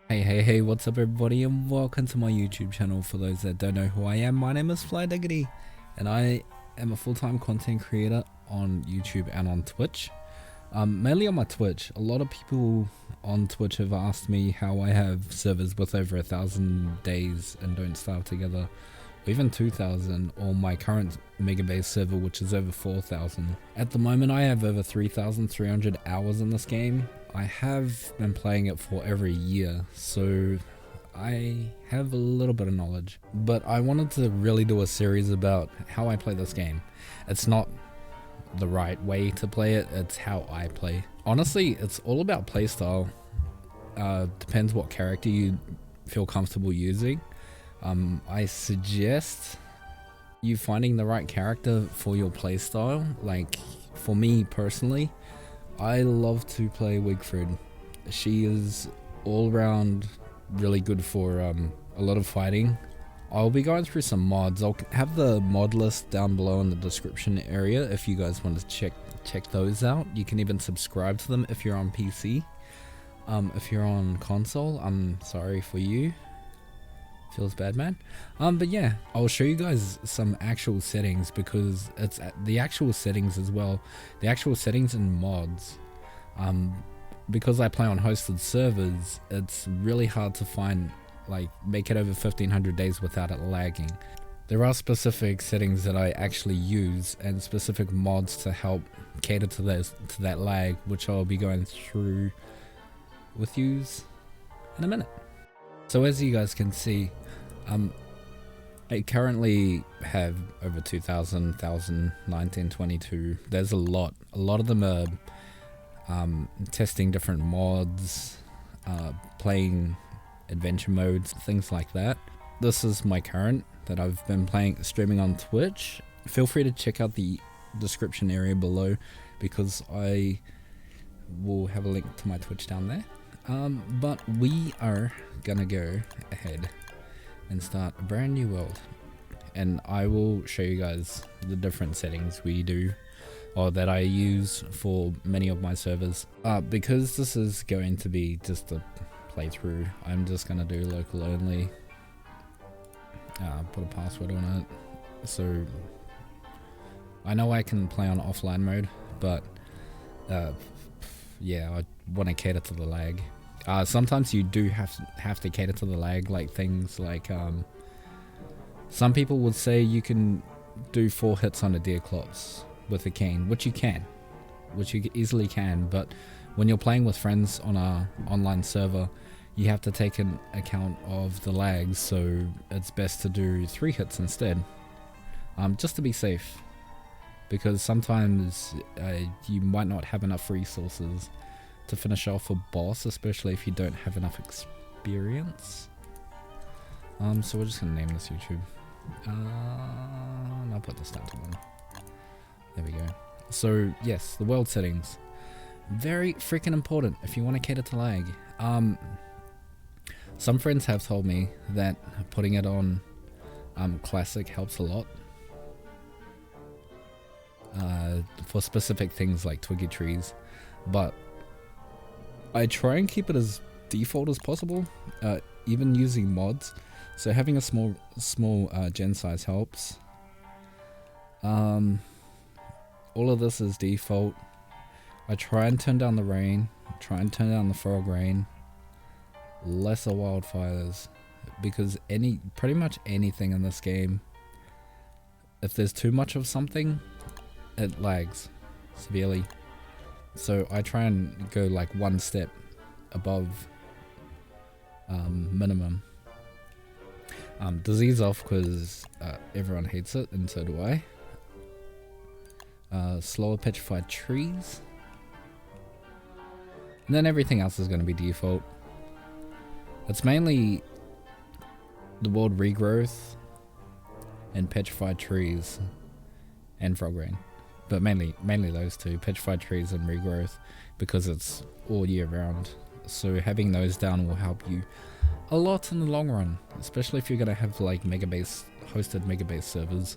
Hey, what's up everybody, and welcome to my YouTube channel. For those that don't know who I am, my name is Diiqqiidy, and I am a full-time content creator on YouTube and on Twitch. Mainly on my Twitch. A lot of people on Twitch have asked me how I have servers with over 1,000 days and don't starve together, or even 2,000, or my current megabase server, which is over 4,000. At the moment I have over 3,300 hours in this game. I have been playing it for over a year, so I have a little bit of knowledge, but I wanted to really do a series about how I play this game. It's not the right way to play it, it's how I play. Honestly, it's all about playstyle. Depends what character you feel comfortable using. I suggest you finding the right character for your playstyle. Like, for me personally, I love to play Wigfrid. She is all around really good for a lot of fighting. I'll be going through some mods. I'll have the mod list down below in the description area if you guys want to check those out. You can even subscribe to them if you're on PC. If you're on console, I'm sorry for you. Feels bad, man. But yeah, I'll show you guys some actual settings, because it's the actual settings as well. The actual settings and mods. Because I play on hosted servers, it's really hard to find, like, make it over 1,500 days without it lagging. There are specific settings that I actually use and specific mods to help cater to that lag, which I'll be going through with yous in a minute. So as you guys can see, I currently have over 2,000, 1,019, 22. There's a lot of them are testing different mods, playing adventure modes, things like that. This is my current that I've been streaming on Twitch. Feel free to check out the description area below, because I will have a link to my Twitch down there. But we are gonna go ahead and start a brand new world, and I will show you guys the different settings we do, or that I use for many of my servers. Because this is going to be just a playthrough, I'm just gonna do local only, put a password on it. So I know I can play on offline mode, but yeah, I want to cater to the lag. Sometimes you do have to cater to the lag, like things like some people would say you can do 4 hits on a Diiqqiidy with a cane, which you easily can, but when you're playing with friends on a online server, you have to take an account of the lags, so it's best to do 3 hits instead, just to be safe, because sometimes you might not have enough resources to finish off a boss, especially if you don't have enough experience. So we're just gonna name this YouTube, and I'll put this down to 1. There we go. So yes, the world settings, very freaking important if you want to cater to lag. Some friends have told me that putting it on classic helps a lot, for specific things like twiggy trees, but I try and keep it as default as possible, even using mods. So having a small gen size helps. All of this is default. I try and turn down the rain, try and turn down the frog rain, lesser wildfires, because pretty much anything in this game, if there's too much of something, it lags severely. So I try and go like 1 step above minimum. Disease off, because everyone hates it, and so do I. Slower petrified trees, and then everything else is going to be default. It's mainly the world regrowth and petrified trees and frog rain, but mainly those two, petrified trees and regrowth, because it's all year round. So having those down will help you a lot in the long run, especially if you're going to have like hosted megabase servers.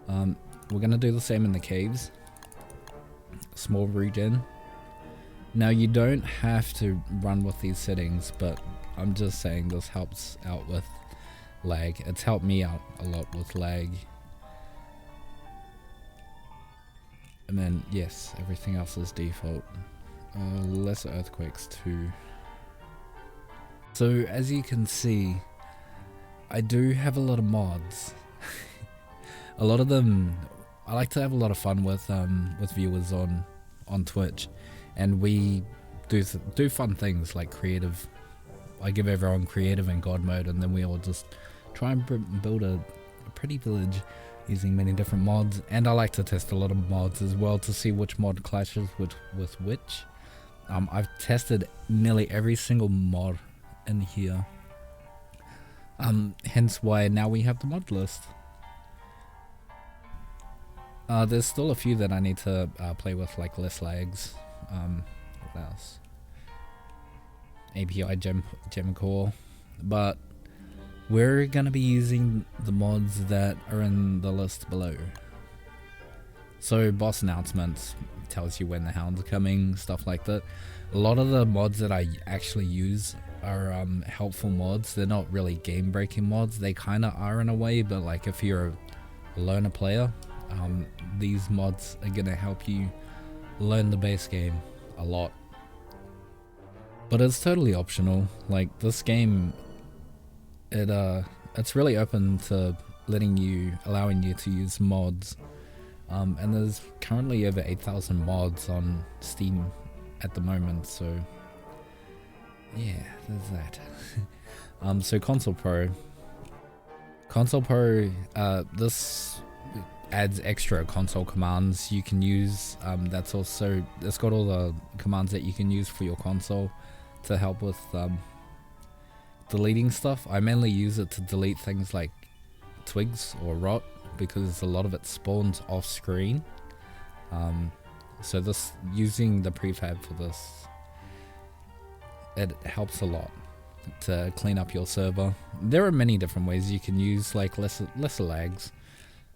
We're gonna do the same in the caves. Small regen. Now you don't have to run with these settings, but I'm just saying this helps out with lag. It's helped me out a lot with lag. And then yes, everything else is default. Lesser earthquakes too. So as you can see, I do have a lot of mods. A lot of them, I like to have a lot of fun with viewers on Twitch, and we do fun things like creative. I give everyone creative and god mode, and then we all just try and build a pretty village using many different mods. And I like to test a lot of mods as well to see which mod clashes with which. I've tested nearly every single mod in here, hence why now we have the mod list. There's still a few that I need to play with, like less lags. What else? API gem core, but we're gonna be using the mods that are in the list below. So boss announcements tells you when the hounds are coming, stuff like that. A lot of the mods that I actually use are helpful mods. They're not really game breaking mods. They kind of are in a way, but like if you're a loner player, these mods are gonna help you learn the base game a lot. But it's totally optional. Like this game, it's really open to allowing you to use mods. And there's currently over 8,000 mods on Steam at the moment, so yeah, there's that. So Console Pro, this adds extra console commands you can use. It's got all the commands that you can use for your console to help with deleting stuff. I mainly use it to delete things like twigs or rot, because a lot of it spawns off screen. So using the prefab for this, it helps a lot to clean up your server. There are many different ways you can use, like lesser lags.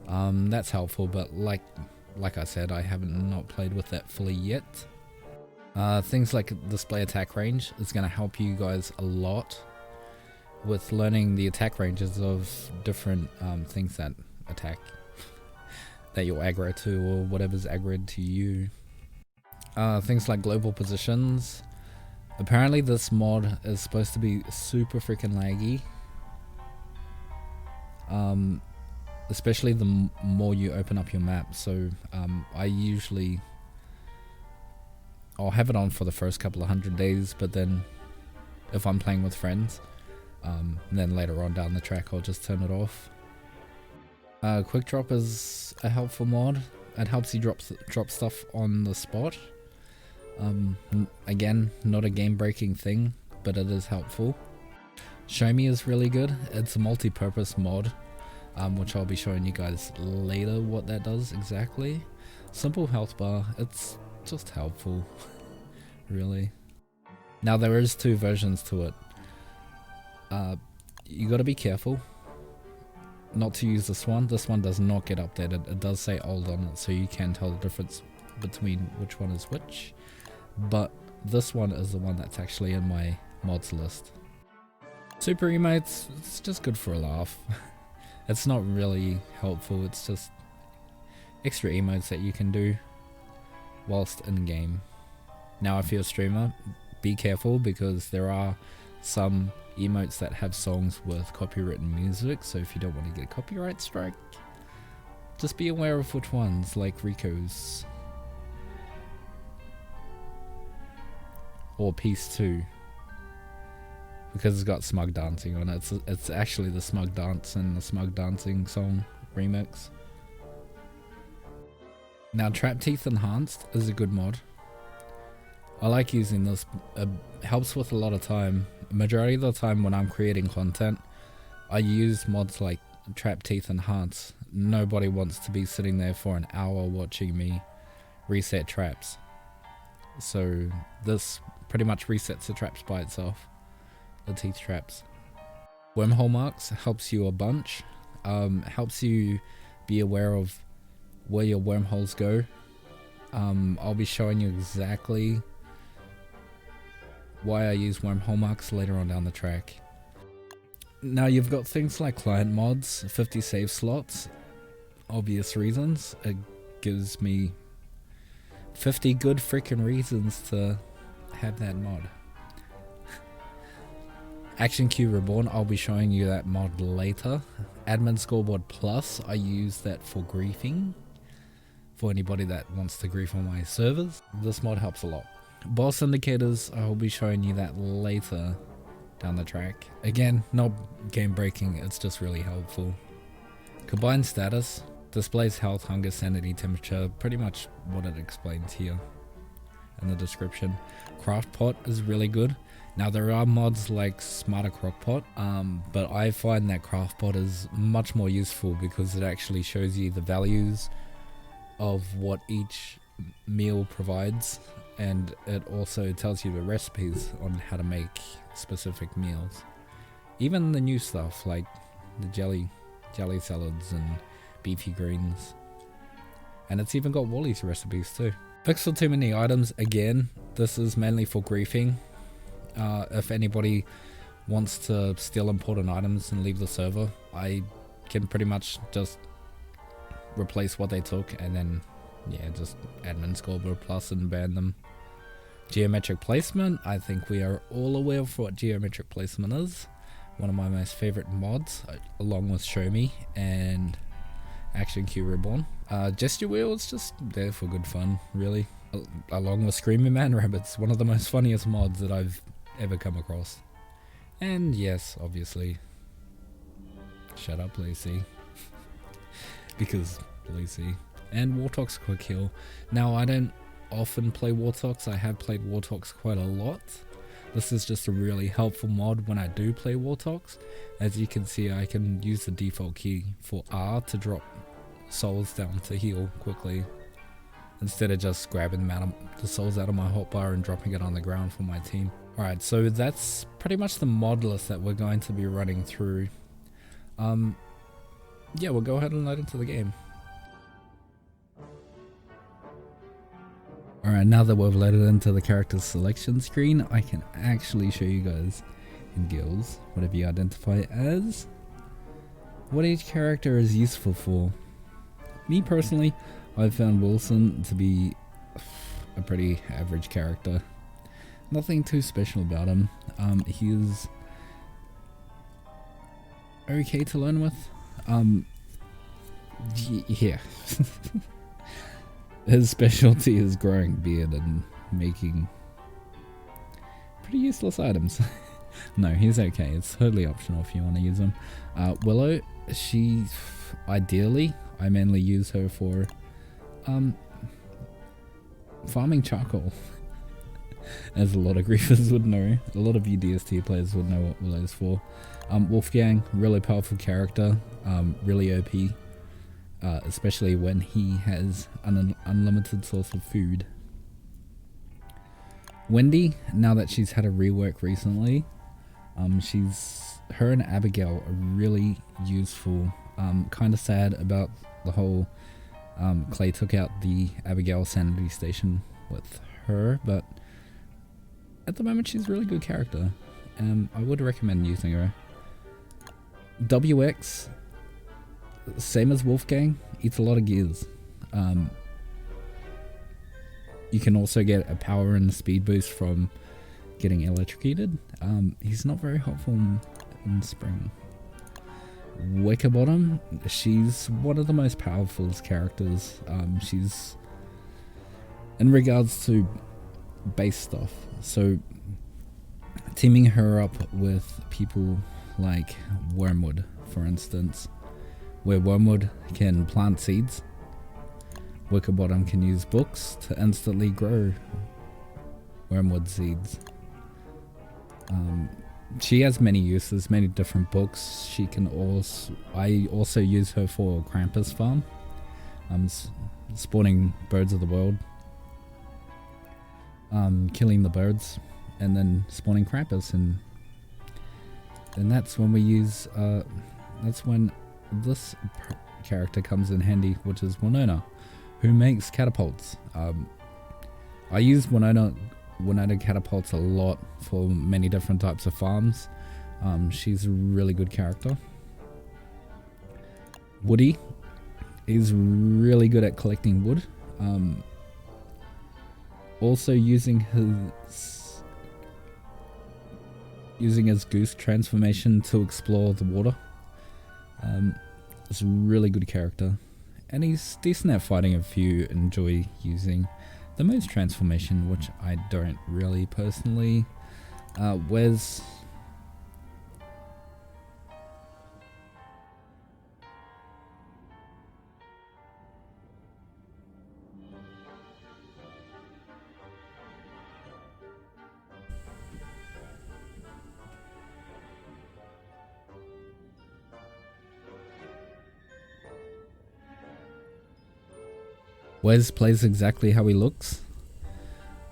That's helpful, but like I said, I haven't not played with that fully yet. Things like display attack range is going to help you guys a lot with learning the attack ranges of different things that attack that you're aggro to, or whatever's aggroed to you. Things like global positions. Apparently this mod is supposed to be super freaking laggy. Especially the more you open up your map. So I'll have it on for the first couple of 100 days, but then if I'm playing with friends, then later on down the track I'll just turn it off. Quick drop is a helpful mod. It helps you drop stuff on the spot. Again, not a game breaking thing, but it is helpful. Show Me is really good. It's a multi-purpose mod, which I'll be showing you guys later what that does exactly. Simple health bar, it's just helpful, really. Now there is 2 versions to it. You gotta be careful not to use this one. This one does not get updated. It does say old on it, so you can tell the difference between which one is which. But this one is the one that's actually in my mods list. Super emotes, it's just good for a laugh. It's not really helpful, it's just extra emotes that you can do whilst in game. Now if you're a streamer, be careful, because there are some emotes that have songs with copywritten music, so if you don't want to get a copyright strike, just be aware of which ones, like Rico's or Peace 2, because it's got Smug Dancing on it. It's actually the Smug Dance and the Smug Dancing song remix. Now Trap Teeth Enhanced is a good mod. I like using this. It helps with a lot of time. Majority of the time when I'm creating content, I use mods like Trap Teeth Enhance. Nobody wants to be sitting there for an hour watching me reset traps. So this pretty much resets the traps by itself. The teeth traps. Wormhole marks helps you a bunch. Helps you be aware of where your wormholes go. I'll be showing you exactly why I use wormhole marks later on down the track. Now you've got things like client mods, 50 save slots, obvious reasons. It gives me 50 good freaking reasons to have that mod. Action Queue Reborn, I'll be showing you that mod later. Admin Scoreboard Plus, I use that for griefing. For anybody that wants to grief on my servers, this mod helps a lot. Boss Indicators, I'll be showing you that later down the track. Again, not game breaking, it's just really helpful. Combined Status, displays health, hunger, sanity, temperature, pretty much what it explains here in the description. Craft Pot is really good. Now there are mods like Smarter Crockpot, but I find that Craft Pot is much more useful because it actually shows you the values of what each meal provides, and it also tells you the recipes on how to make specific meals. Even the new stuff like the jelly salads and beefy greens, and it's even got Wally's recipes too. Fix for too many items, again, this is mainly for griefing. If anybody wants to steal important items and leave the server, I can pretty much just replace what they took and then just admin scoreboard plus and ban them. Geometric placement, I think we are all aware of what geometric placement is. One of my most favorite mods, along with Show Me and Action Queue Reborn. Gesture Wheel is just there for good fun, really. Along with Screaming Man Rabbits, one of the most funniest mods that I've ever come across. And yes, obviously, shut up Lacey. Because Lacey. And Warthog's Quick Heal. Now I don't often play Warthogs, I have played Warthogs quite a lot. This is just a really helpful mod when I do play Warthogs. As you can see, I can use the default key for R to drop souls down to heal quickly, instead of just grabbing the souls out of my hotbar and dropping it on the ground for my team. Alright, so that's pretty much the mod list that we're going to be running through. Yeah, we'll go ahead and load into the game. Alright, now that we've loaded into the character selection screen, I can actually show you guys in guilds, whatever you identify as, what each character is useful for. Me personally, I've found Wilson to be a pretty average character. Nothing too special about him. He is okay to learn with. Yeah. His specialty is growing beard and making pretty useless items. No, he's okay. It's totally optional if you want to use him. Willow, ideally, I mainly use her for farming charcoal. As a lot of griefers would know. A lot of you DST players would know what Willow's for. Wolfgang, really powerful character, really OP. Especially when he has an unlimited source of food. Wendy, now that she's had a rework recently, her and Abigail are really useful. Kind of sad about the whole Klei took out the Abigail sanity station with her, but at the moment she's a really good character. I would recommend using her. WX, same as Wolfgang, eats a lot of gears. You can also get a power and speed boost from getting electrocuted. He's not very helpful in spring. Wickerbottom, she's one of the most powerful characters. She's, in regards to base stuff, so teaming her up with people like Wormwood, for instance, where Wormwood can plant seeds, Wickerbottom can use books to instantly grow Wormwood seeds. She has many uses, many different books. I also use her for Krampus farm, spawning birds of the world, killing the birds, and then spawning Krampus, and that's when we use. That's when this character comes in handy, which is Winona, who makes catapults. I use Winona catapults a lot for many different types of farms. She's a really good character. Woody is really good at collecting wood. Also using his goose transformation to explore the water. It's a really good character, and he's decent at fighting if you enjoy using the moose transformation, which I don't really personally. Wes, plays exactly how he looks.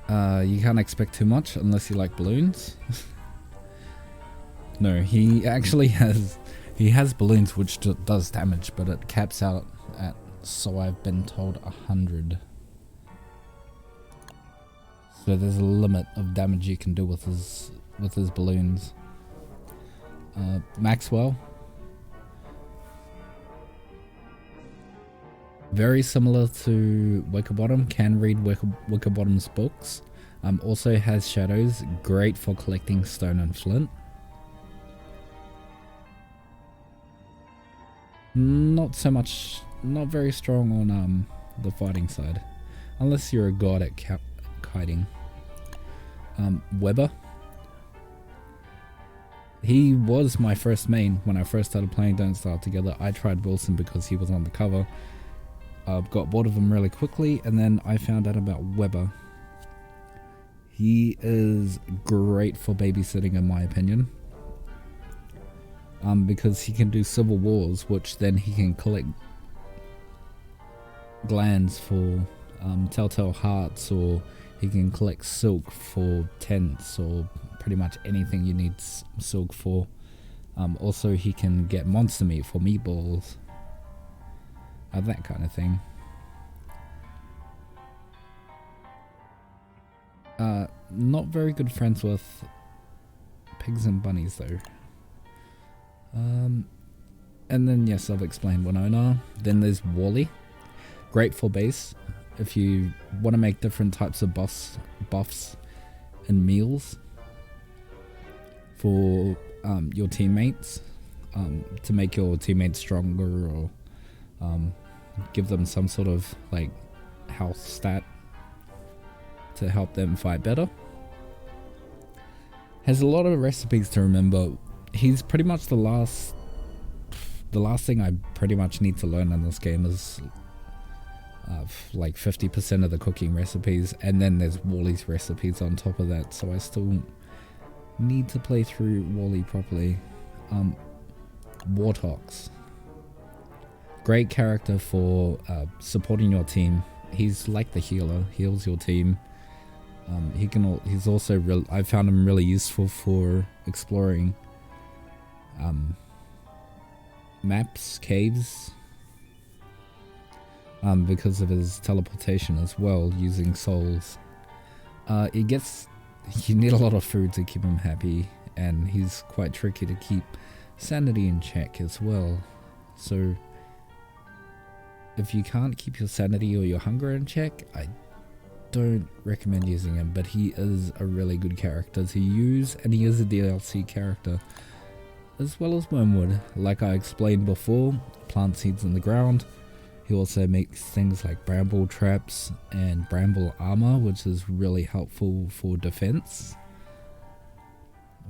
You can't expect too much unless you like balloons. No, he actually has balloons which does damage, but it caps out at, so I've been told, 100. So there's a limit of damage you can do with his balloons. Maxwell, very similar to Wickerbottom, can read Wickerbottom's books. Also has shadows, great for collecting stone and flint. Not so much, not very strong on the fighting side, unless you're a god at kiting. Weber, he was my first main when I first started playing Don't Starve Together. I tried Wilson because he was on the cover. Got bored of him really quickly, and then I found out about Weber. He is great for babysitting, in my opinion, because he can do civil wars, which then he can collect glands for telltale hearts, or he can collect silk for tents, or pretty much anything you need silk for. Also, he can get monster meat for meatballs. That kind of thing. Not very good friends with pigs and bunnies though. And then yes, I've explained Winona. Then there's Wally, great for base if you want to make different types of buffs and meals for your teammates, to make your teammates stronger, or give them some sort of like health stat to help them fight better. Has a lot of recipes to remember. He's pretty much the last thing I pretty much need to learn in this game is like 50% of the cooking recipes, and then there's Wally's recipes on top of that, so I still need to play through Wally properly. Warthogs, great character for supporting your team. He's like the healer, heals your team. He's also I found him really useful for exploring maps, caves, because of his teleportation as well, using souls. You need a lot of food to keep him happy, and he's quite tricky to keep sanity in check as well. So if you can't keep your sanity or your hunger in check, I don't recommend using him, but he is a really good character to use, and he is a DLC character, as well as Wormwood. Like I explained before, plant seeds in the ground. He also makes things like bramble traps and bramble armor, which is really helpful for defense,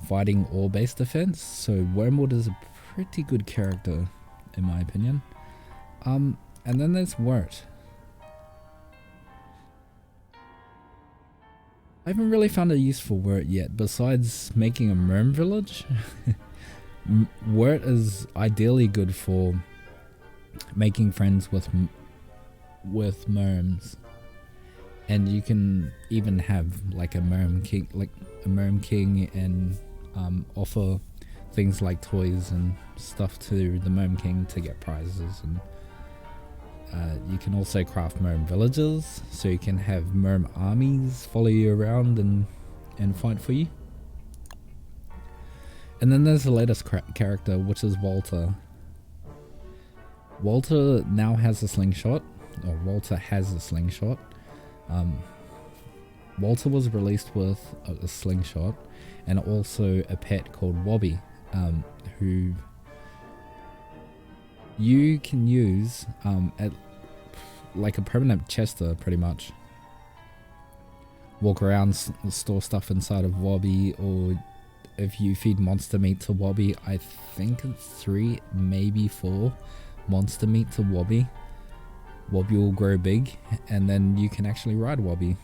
fighting or base defense. So Wormwood is a pretty good character in my opinion. And then there's Wirt. I haven't really found a use for Wirt yet, besides making a Merm village. Wirt is ideally good for making friends with Merms, and you can even have like a Merm king, and offer things like toys and stuff to the Merm King to get prizes and You can also craft Merm villages, so you can have Merm armies follow you around and fight for you. And then there's the latest character, which is Walter. Walter now has a slingshot, or Walter has a slingshot. Walter was released with a slingshot and also a pet called Wobby, who you can use at like a permanent chester, pretty much. Walk around, store stuff inside of Wobby, or if you feed monster meat to Wobby, I think it's 3, maybe 4 monster meat to Wobby. Wobby will grow big, and then you can actually ride Wobby.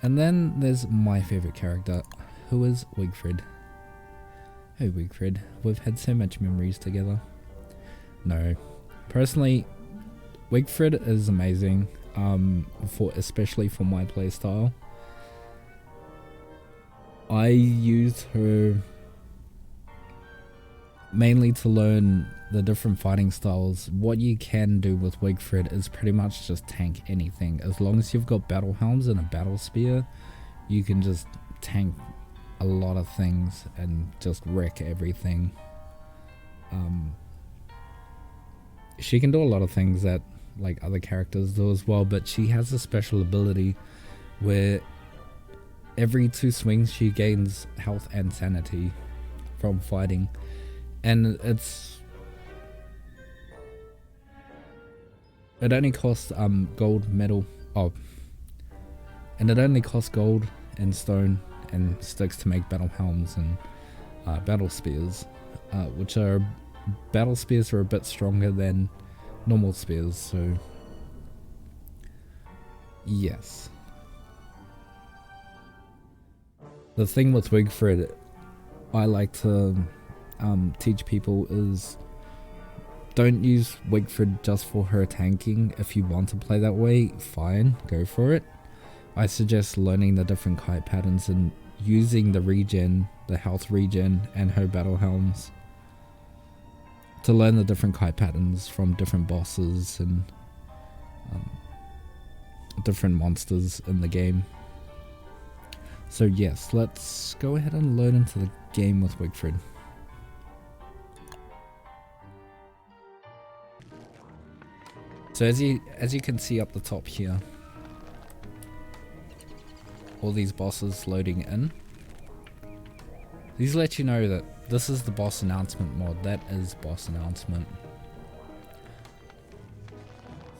And then there's my favorite character, who is Wigfrid. Hey Wigfrid, we've had so much memories together. No, personally, Wigfrid is amazing, especially for my playstyle. I used her mainly to learn the different fighting styles. What you can do with Wigfrid is pretty much just tank anything. As long as you've got battle helms and a battle spear, you can just tank a lot of things and just wreck everything. She can do a lot of things that like other characters do as well, but she has a special ability where every 2 swings she gains health and sanity from fighting, and it only costs gold, metal, and it only costs gold and stone and sticks to make battle helms and battle spears, which are battle spears are a bit stronger than normal spears, so yes. The thing with Wigfrid I like to teach people is don't use Wigfrid just for her tanking. If you want to play that way, fine, go for it. I suggest learning the different kite patterns and using the regen, the health regen, and her battle helms to learn the different kite patterns from different bosses and different monsters in the game. So yes, let's go ahead and load into the game with Wigfrid. So as you can see up the top here, all these bosses loading in. These let you know that this is the boss announcement mod. That is boss announcement.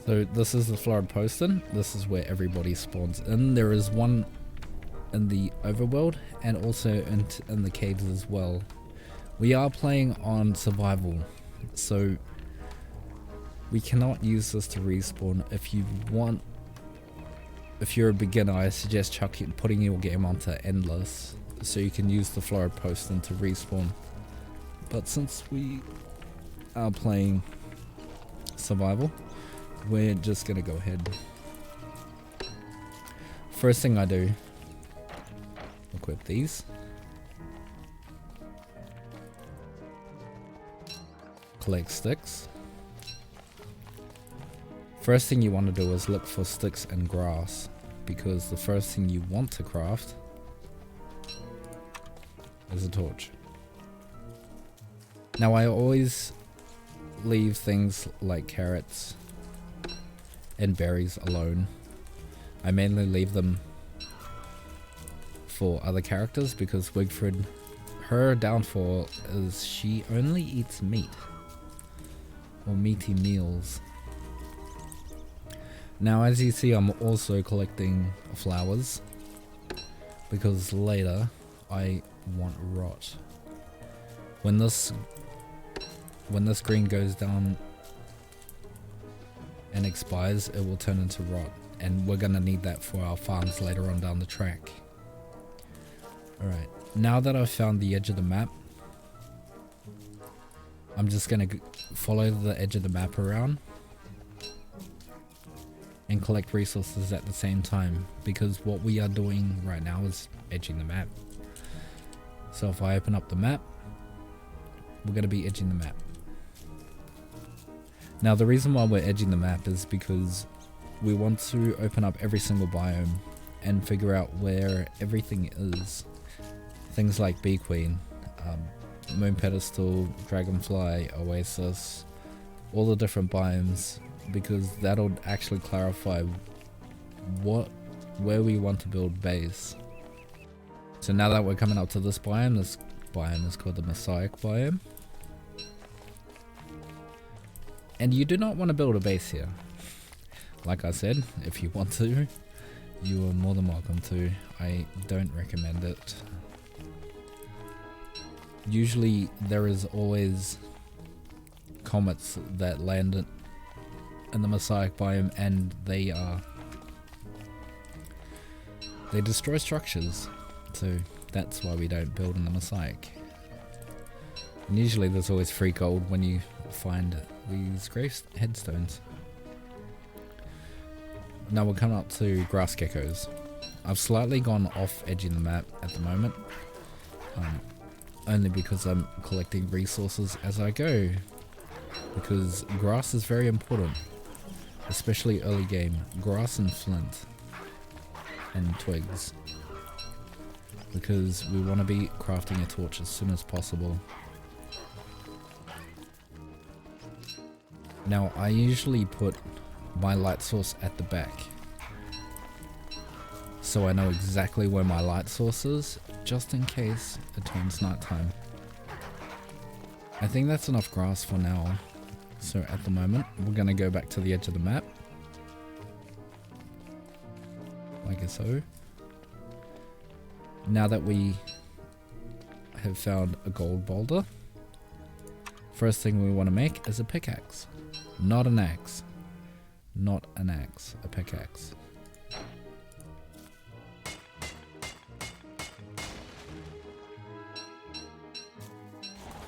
So this is the Florid Poston. This is where everybody spawns in. There is one in the overworld and also in the caves as well. We are playing on survival, so we cannot use this to respawn. If you want, if you're a beginner, I suggest putting your game onto endless so you can use the Florid Poston to respawn. But since we are playing survival, we're just gonna go ahead. First thing I do, equip these. Collect sticks. First thing you want to do is look for sticks and grass, because the first thing you want to craft is a torch. Now I always leave things like carrots and berries alone. I mainly leave them for other characters because Wigfrid, her downfall is she only eats meat or meaty meals. Now as you see, I'm also collecting flowers because later I want rot. When this green goes down and expires, it will turn into rot, and we're gonna need that for our farms later on down the track. Alright, now that I've found the edge of the map, I'm just gonna follow the edge of the map around and collect resources at the same time, because what we are doing right now is edging the map. So if I open up the map, we're going to be edging the map. Now the reason why we're edging the map is because we want to open up every single biome and figure out where everything is. Things like Bee Queen, Moon Pedestal, Dragonfly, Oasis, all the different biomes, because that'll actually clarify where we want to build base. So now that we're coming up to this biome is called the Mosaic biome. And you do not want to build a base here. Like I said, if you want to, you are more than welcome to. I don't recommend it. Usually there is always comets that land in the Mosaic biome, and they destroy structures. So that's why we don't build in the Mosaic. And usually there's always free gold when you find these grave headstones. Now we're coming up to grass geckos. I've slightly gone off edging the map at the moment, only because I'm collecting resources as I go, because grass is very important, especially early game. Grass and flint and twigs, because we want to be crafting a torch as soon as possible. Now I usually put my light source at the back, so I know exactly where my light source is, just in case it turns nighttime. I think that's enough grass for now, so at the moment we're going to go back to the edge of the map, like so. Now that we have found a gold boulder, first thing we want to make is a pickaxe. Not an axe. Not an axe. A pickaxe.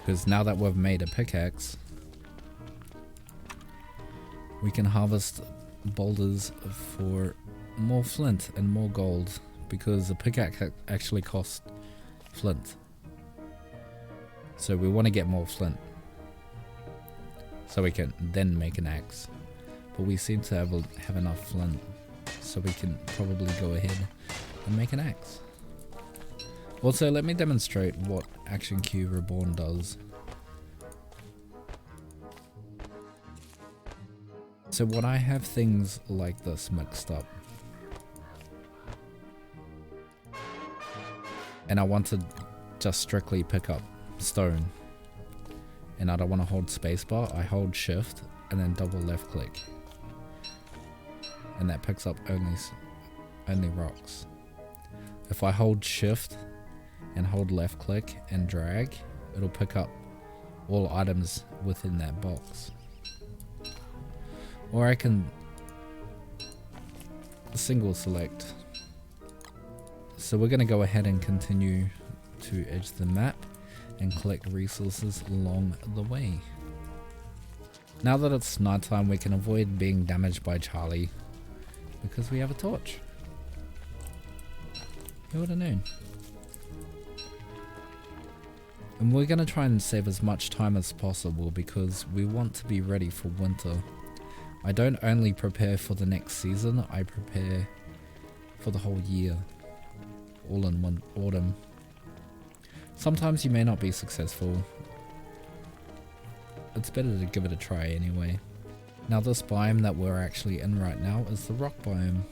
Because now that we've made a pickaxe, we can harvest boulders for more flint and more gold, because a pickaxe actually costs flint. So we want to get more flint, so we can then make an axe. But we seem to have enough flint, so we can probably go ahead and make an axe. Also, let me demonstrate what Action Q Reborn does. So when I have things like this mixed up, and I want to just strictly pick up stone, and I don't want to hold spacebar, I hold shift and then double left click, and that picks up only rocks. If I hold shift and hold left click and drag, it'll pick up all items within that box. Or I can single select. So we're going to go ahead and continue to edge the map and collect resources along the way. Now that it's nighttime, we can avoid being damaged by Charlie, because we have a torch. Who would have known? And we're going to try and save as much time as possible, because we want to be ready for winter. I don't only prepare for the next season, I prepare for the whole year, all in one autumn. Sometimes you may not be successful. It's better to give it a try anyway. Now this biome that we're actually in right now is the rock biome,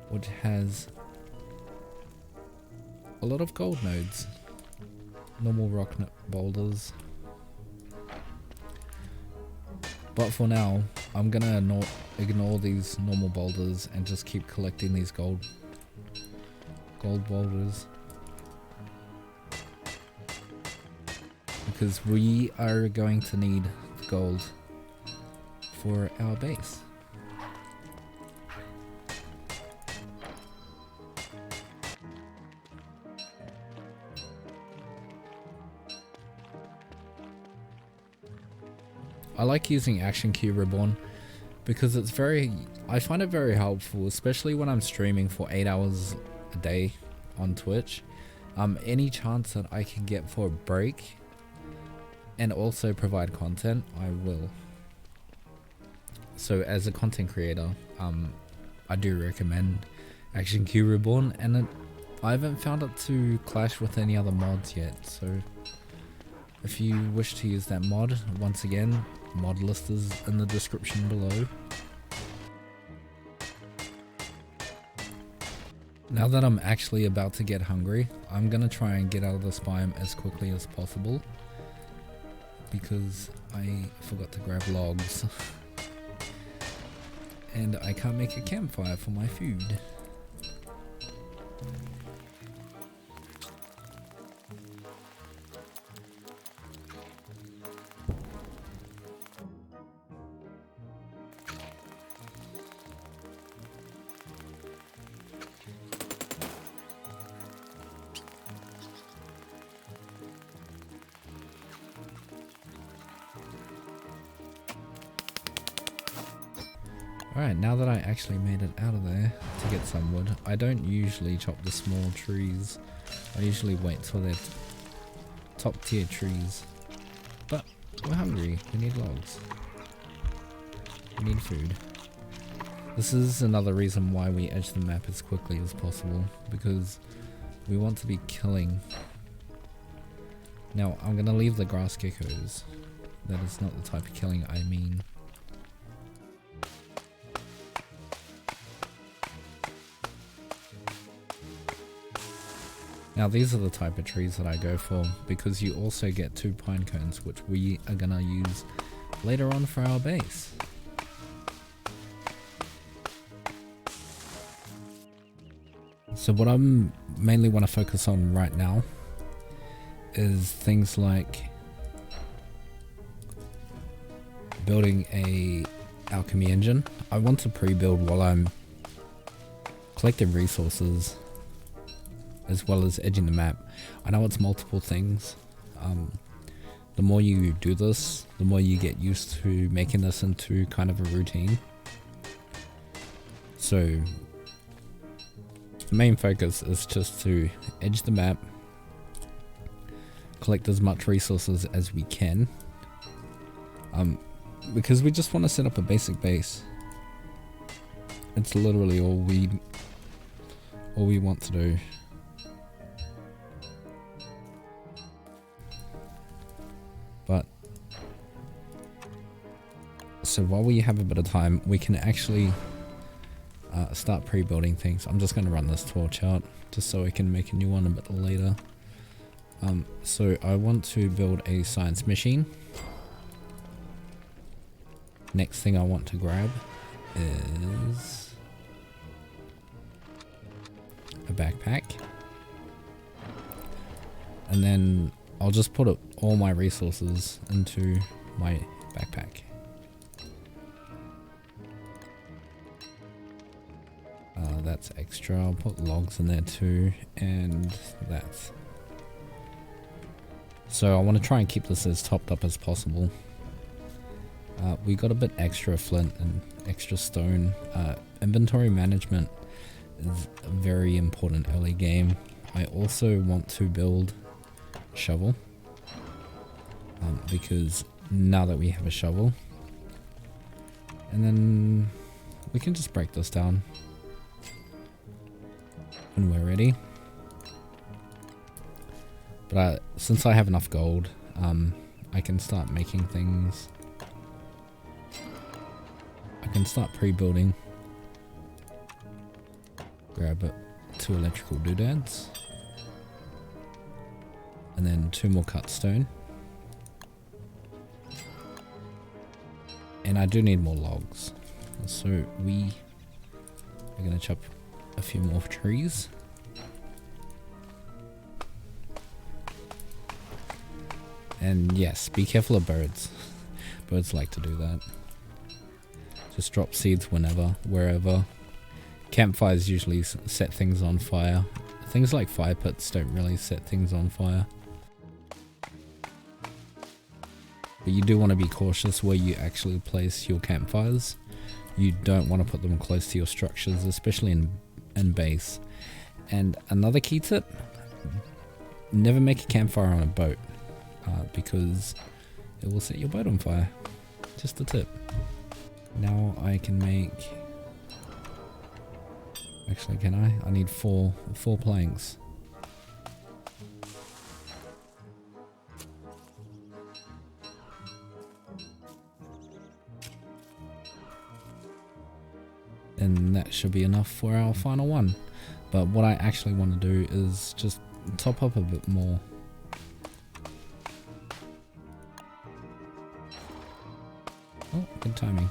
which has a lot of gold nodes, normal rock boulders. But for now, I'm gonna ignore these normal boulders and just keep collecting these gold boulders, because we are going to need gold for our base. I like using Action Q Reborn because I find it very helpful, especially when I'm streaming for 8 hours a day on Twitch. Any chance that I can get for a break and also provide content, I will. So as a content creator, I do recommend Action Q Reborn, and I haven't found it to clash with any other mods yet, so if you wish to use that mod, once again, mod list is in the description below. Now that I'm actually about to get hungry, I'm gonna try and get out of this biome as quickly as possible, because I forgot to grab logs. And I can't make a campfire for my food. Alright, now that I actually made it out of there to get some wood, I don't usually chop the small trees. I usually wait till they're top tier trees. But we're hungry, we need logs. We need food. This is another reason why we edge the map as quickly as possible, because we want to be killing. Now I'm gonna leave the grass geckos. That is not the type of killing I mean. Now these are the type of trees that I go for, because you also get 2 pine cones, which we are gonna use later on for our base. So what I'm mainly want to focus on right now is things like building a alchemy engine. I want to pre-build while I'm collecting resources, as well as edging the map. I know it's multiple things. The more you do this, the more you get used to making this into kind of a routine. So the main focus is just to edge the map, collect as much resources as we can, because we just want to set up a basic base. It's literally all we want to do. But so while we have a bit of time, we can actually start pre-building things. I'm just going to run this torch out just so I can make a new one a bit later. So I want to build a science machine. Next thing I want to grab is a backpack, and then I'll just put all my resources into my backpack. That's extra. I'll put logs in there too, and that's. So I want to try and keep this as topped up as possible. We got a bit extra flint and extra stone. Inventory management is a very important early game. I also want to build a shovel, because now that we have a shovel, and then we can just break this down when we're ready. But since I have enough gold, I can start making things. I can start pre-building. Grab 2 electrical doodads, and then 2 more cut stone. And I do need more logs, so we are going to chop a few more trees. And yes, be careful of birds. Birds like to do that. Just drop seeds whenever, wherever. Campfires usually set things on fire. Things like fire pits don't really set things on fire. But you do want to be cautious where you actually place your campfires. You don't want to put them close to your structures, especially in base. And another key tip, never make a campfire on a boat, because it will set your boat on fire. Just a tip. Now I can make... Actually, can I? I need four planks. And that should be enough for our final one. But what I actually want to do is just top up a bit more. Oh, good timing.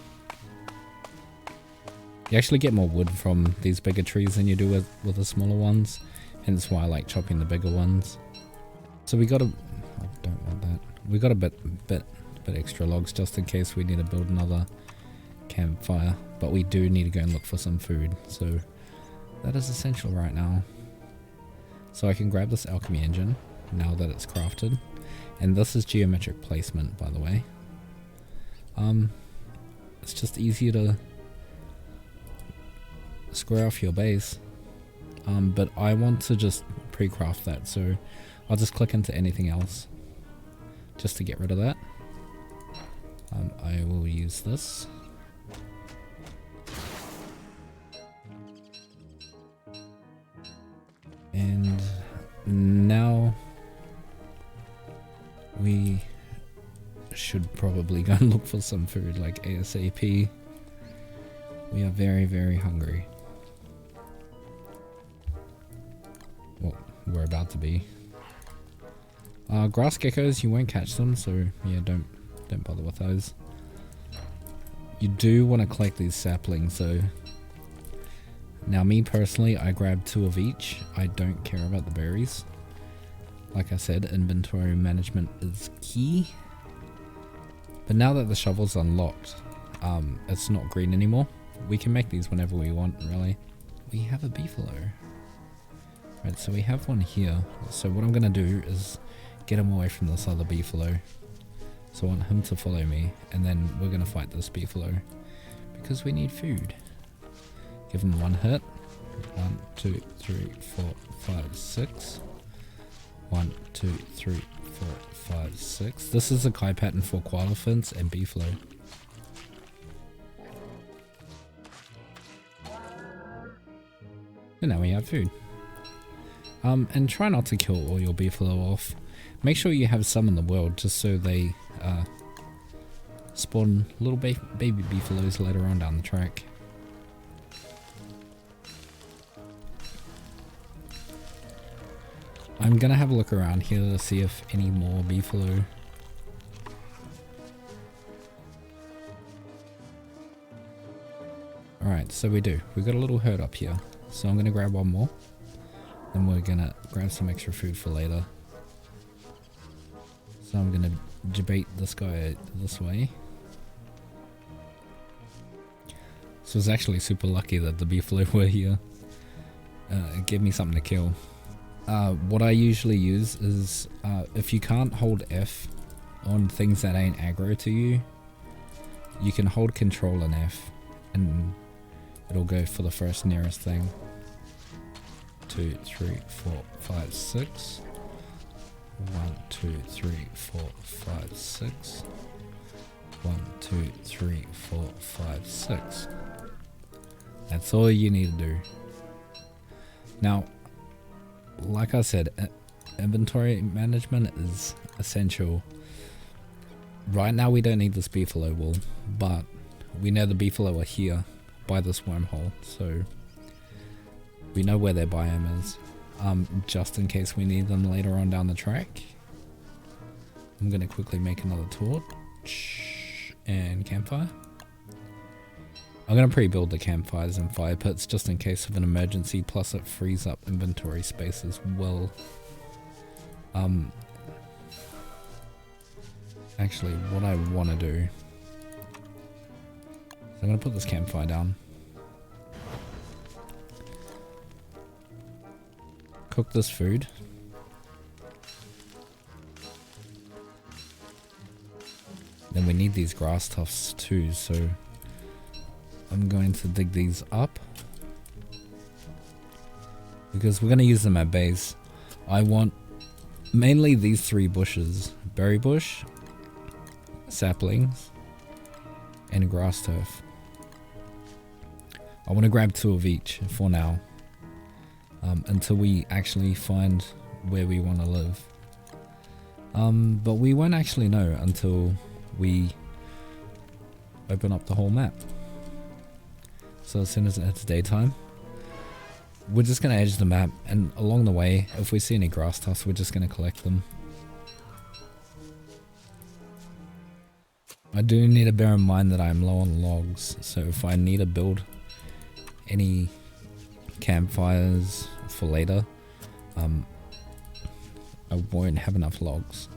You actually get more wood from these bigger trees than you do with the smaller ones. Hence why I like chopping the bigger ones. So we got a... I don't want that. We got a bit extra logs just in case we need to build another campfire. But we do need to go and look for some food. So that is essential right now. So I can grab this alchemy engine now that it's crafted. And this is geometric placement, by the way. It's just easier to square off your base, but I want to just pre-craft that, so I'll just click into anything else just to get rid of that. I will use this. And now we should probably go and look for some food like ASAP. We are very, very hungry. Well, we're about to be. Grass geckos, you won't catch them, so yeah, don't bother with those. You do want to collect these saplings, so now me personally, I grab 2 of each. I don't care about the berries. Like I said, inventory management is key. But now that the shovel's unlocked, it's not green anymore. We can make these whenever we want, really. We have a beefalo. Right, so we have one here. So what I'm going to do is get him away from this other beefalo. So I want him to follow me, and then we're going to fight this beefalo. Because we need food. Give him 1 hit. 1, 2, 3, 4, 5, 6. 1, 2, 3, 4, 5, 6. This is a Kai pattern for koala fins and beefalo. And now we have food. And try not to kill all your beefalo off. Make sure you have some in the world just so they spawn little baby beefalos later on down the track. I'm gonna have a look around here to see if any more beefalo. Alright, so we do. We've got a little herd up here. So I'm gonna grab one more. Then we're gonna grab some extra food for later. So I'm gonna debate this guy this way. So it's actually super lucky that the beefalo were here. It gave me something to kill. What I usually use is, if you can't hold F on things that ain't aggro to you, you can hold Control and F, and it'll go for the first nearest thing. 2, 3, 4, 5, 6. 1, 2, 3, 4, 5, 6. 1, 2, 3, 4, 5, 6. That's all you need to do. Now, like I said, inventory management is essential. Right now we don't need this beefalo wool, but we know the beefalo are here by this wormhole, so we know where their biome is, just in case we need them later on down the track. I'm going to quickly make another torch and campfire. I'm going to pre-build the campfires and fire pits just in case of an emergency, plus it frees up inventory space as well. Actually, what I want to do, I'm going to put this campfire down. Cook this food. Then we need these grass tufts too, so I'm going to dig these up because we're going to use them at base. I want mainly these 3 bushes: berry bush, saplings and grass turf. I want to grab 2 of each for now, until we actually find where we want to live. But we won't actually know until we open up the whole map. So as soon as it's daytime, we're just going to edge the map, and along the way, if we see any grass tufts, we're just going to collect them. I do need to bear in mind that I'm low on logs, so if I need to build any campfires for later, I won't have enough logs.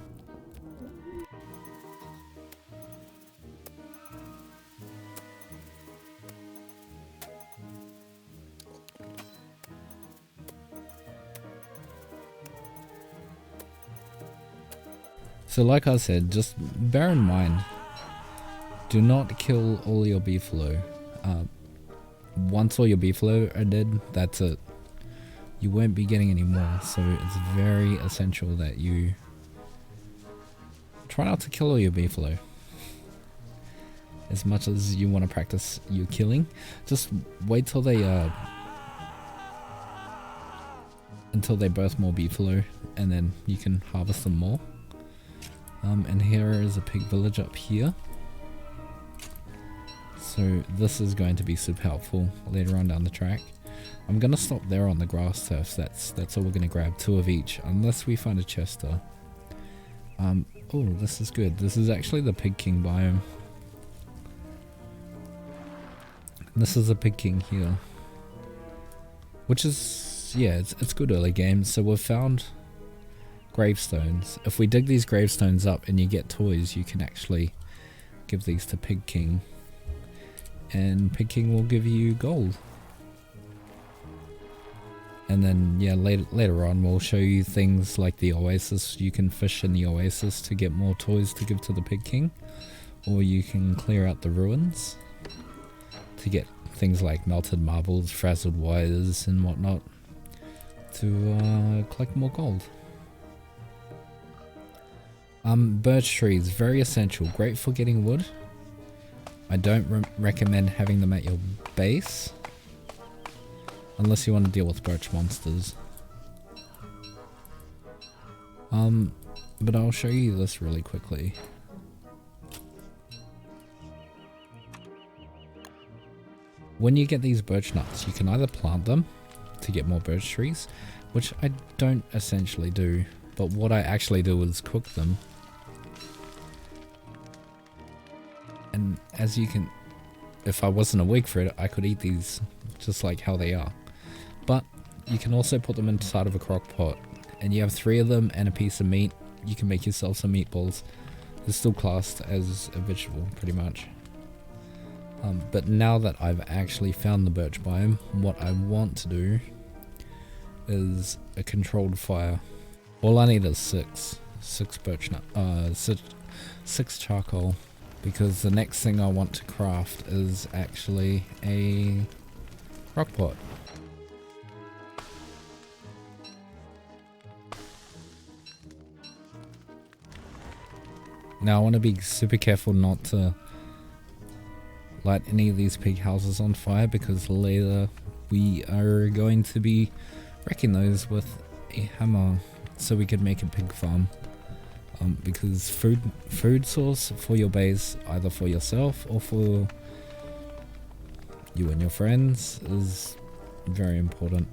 So like I said, just bear in mind, do not kill all your beefalo. Once all your beefalo are dead, that's it. You won't be getting any more, so it's very essential that you try not to kill all your beefalo. As much as you want to practice your killing, just wait till they until they birth more beefalo, and then you can harvest them more. And here is a pig village up here. So this is going to be super helpful later on down the track. I'm gonna stop there on the grass turfs. That's all we're gonna grab, 2 of each, unless we find a chester. Oh, this is good. This is actually the Pig King biome. This is a Pig King here, which is, yeah, it's good early game. So we've found gravestones. If we dig these gravestones up and you get toys, you can actually give these to Pig King, and Pig King will give you gold. And then yeah, later on we'll show you things like the oasis. You can fish in the oasis to get more toys to give to the Pig King, or you can clear out the ruins to get things like melted marbles, frazzled wires and whatnot to collect more gold. Birch trees, very essential, great for getting wood. I don't recommend having them at your base, unless you want to deal with birch monsters. But I'll show you this really quickly. When you get these birch nuts, you can either plant them to get more birch trees, which I don't essentially do, but what I actually do is cook them. And as you can, if I wasn't awake for it, I could eat these just like how they are. But you can also put them inside of a crock pot, and you have 3 of them and a piece of meat. You can make yourself some meatballs. It's still classed as a vegetable, pretty much. But now that I've actually found the birch biome, what I want to do is a controlled fire. All I need is 6 birch nut, 6 charcoal, because the next thing I want to craft is actually a crock pot. Now I want to be super careful not to light any of these pig houses on fire, because later we are going to be wrecking those with a hammer so we can make a pig farm. Because food source for your base, either for yourself or for you and your friends, is very important.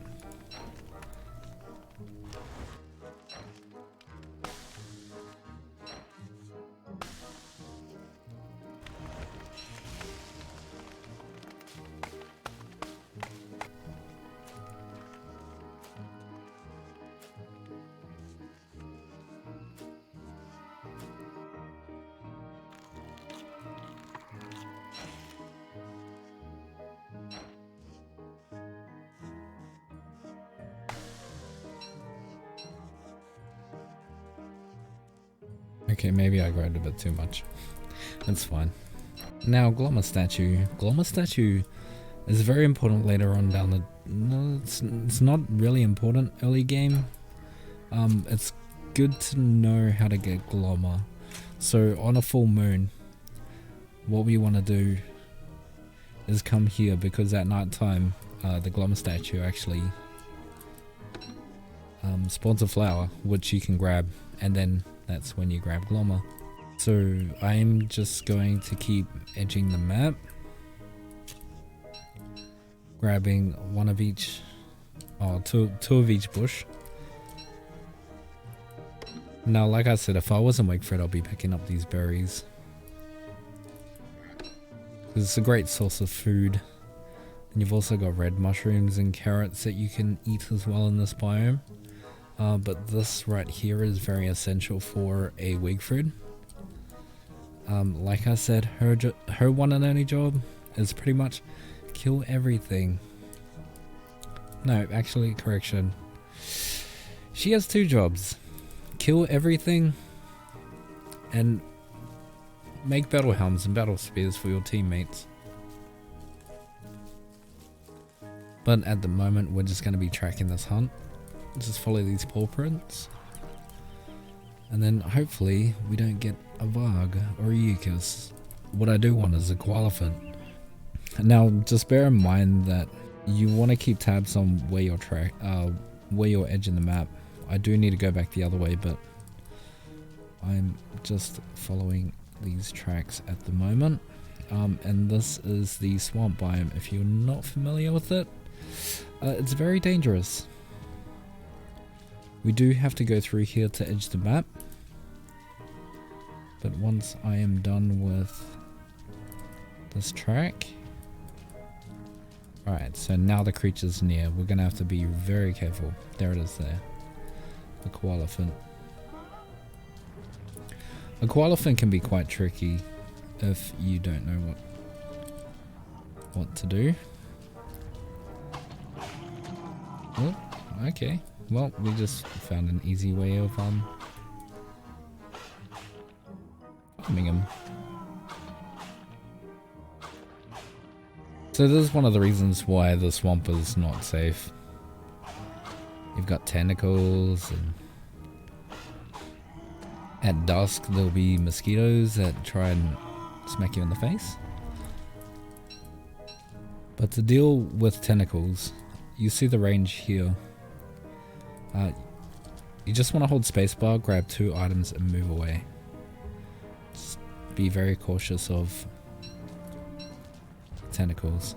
Okay, maybe I grabbed a bit too much. That's fine. Now, Glommer statue. Glommer statue is very important later on down the... No, it's not really important early game. It's good to know how to get Glommer. So on a full moon, what we want to do is come here, because at night time the Glommer statue actually spawns a flower which you can grab, and then that's when you grab Glommer. So I'm just going to keep edging the map, grabbing one of each, two of each bush. Now, like I said, if I wasn't awake for it, I'll be picking up these berries, because it's a great source of food. And you've also got red mushrooms and carrots that you can eat as well in this biome. But this right here is very essential for a Wigfrid. Like I said, her one and only job is pretty much kill everything. No, actually, correction. She has two jobs. Kill everything and make battle helms and battle spears for your teammates. But at the moment, we're just going to be tracking this hunt. Just follow these paw prints, and then hopefully we don't get a Varg or a Eucus. What I do want is a Koalefant. Now, just bear in mind that you want to keep tabs on where you're edging the map. I do need to go back the other way, but I'm just following these tracks at the moment. And this is the swamp biome. If you're not familiar with it, it's very dangerous. We do have to go through here to edge the map, but once I am done with this track, alright, so now the creature's near. We're gonna have to be very careful. There it is there. The Koalefant. A Koalefant can be quite tricky if you don't know what to do. Oh, okay. Well, we just found an easy way of harming him. So this is one of the reasons why the swamp is not safe. You've got tentacles, and at dusk there'll be mosquitoes that try and smack you in the face. But to deal with tentacles, you see the range here. You just want to hold spacebar, grab 2 items and move away. Just be very cautious of tentacles,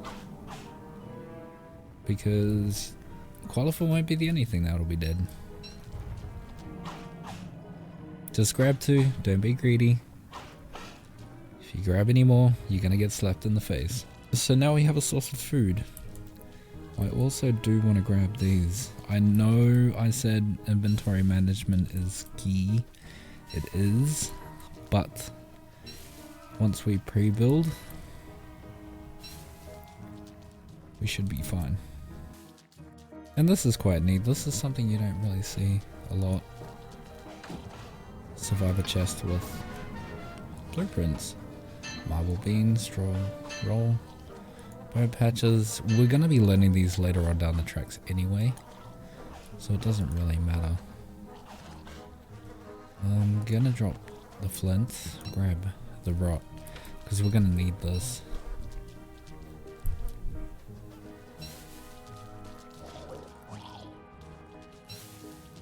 because Koalefant won't be the only thing that'll be dead. Just grab 2, don't be greedy. If you grab any more, you're gonna get slapped in the face. So now we have a source of food. I also do want to grab these. I know I said inventory management is key. It is, but once we pre-build, we should be fine. And this is quite neat. This is something you don't really see a lot. Survivor chest with blueprints. Marble beans, straw, roll, bird patches. We're going to be learning these later on down the tracks anyway, so it doesn't really matter. I'm going to drop the flint, grab the rot, because we're going to need this.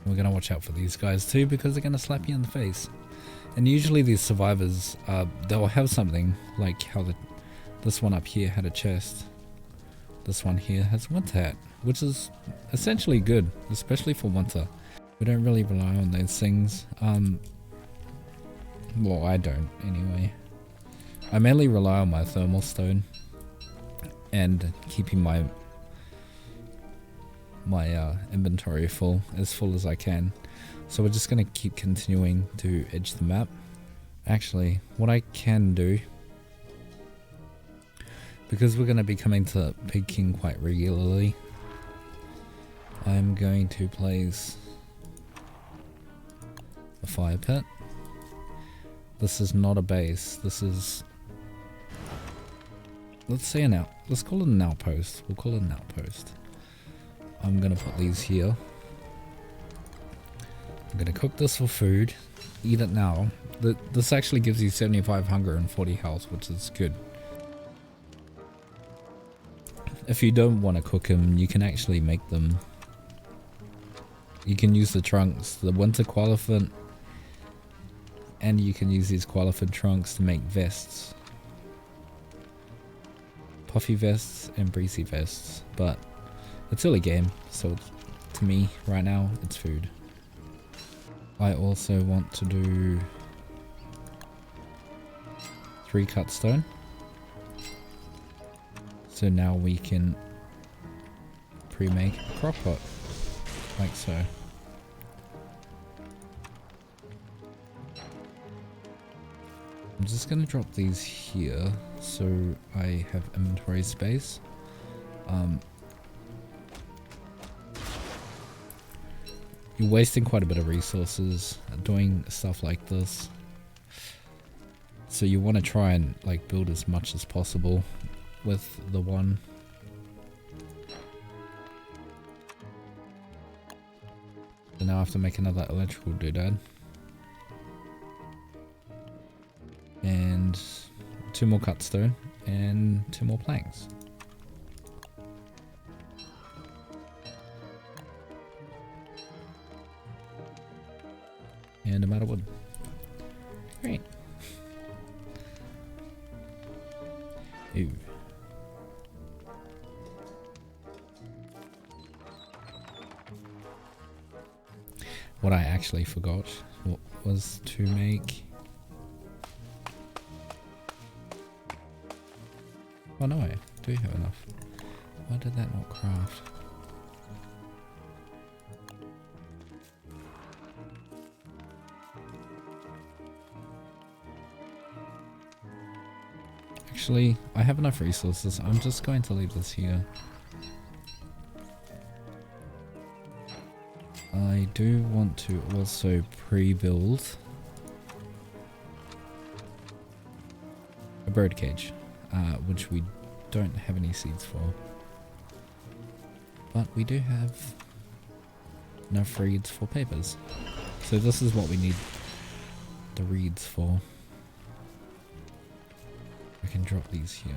We're going to watch out for these guys too, because they're going to slap you in the face. And usually these survivors, they'll have something like how this one up here had a chest. This one here has winter hat, which is essentially good, especially for winter. We don't really rely on those things. Well, I don't anyway. I mainly rely on my thermal stone and keeping my inventory as full as I can. So we're just going to keep continuing to edge the map. Actually, what I can do, because we're going to be coming to Peking quite regularly, I'm going to place a fire pit. This is not a base. This is, let's call it an outpost. We'll call it an outpost. I'm going to put these here. I'm going to cook this for food. eat it now. This actually gives you 75 hunger and 40 health, which is good. If you don't want to cook them, you can actually make them. You can use the trunks, the winter qualifiant, and you can use these qualifiant trunks to make vests. Puffy vests and breezy vests, but it's early game, so to me right now it's food. I also want to do 3 cut stone. So now we can pre-make a crock pot, like so. I'm just going to drop these here so I have inventory space. You're wasting quite a bit of resources doing stuff like this. So you want to try and like build as much as possible with the one. So now I have to make another electrical doodad. And 2 more cut stone and 2 more planks. And I'm out of wood. Great. Ooh. What I actually forgot was to make... Oh no, I do have enough. Why did that not craft? Actually, I have enough resources. I'm just going to leave this here. I do want to also pre-build a bird cage, which we don't have any seeds for. But we do have enough reeds for papers. So this is what we need the reeds for. We can drop these here.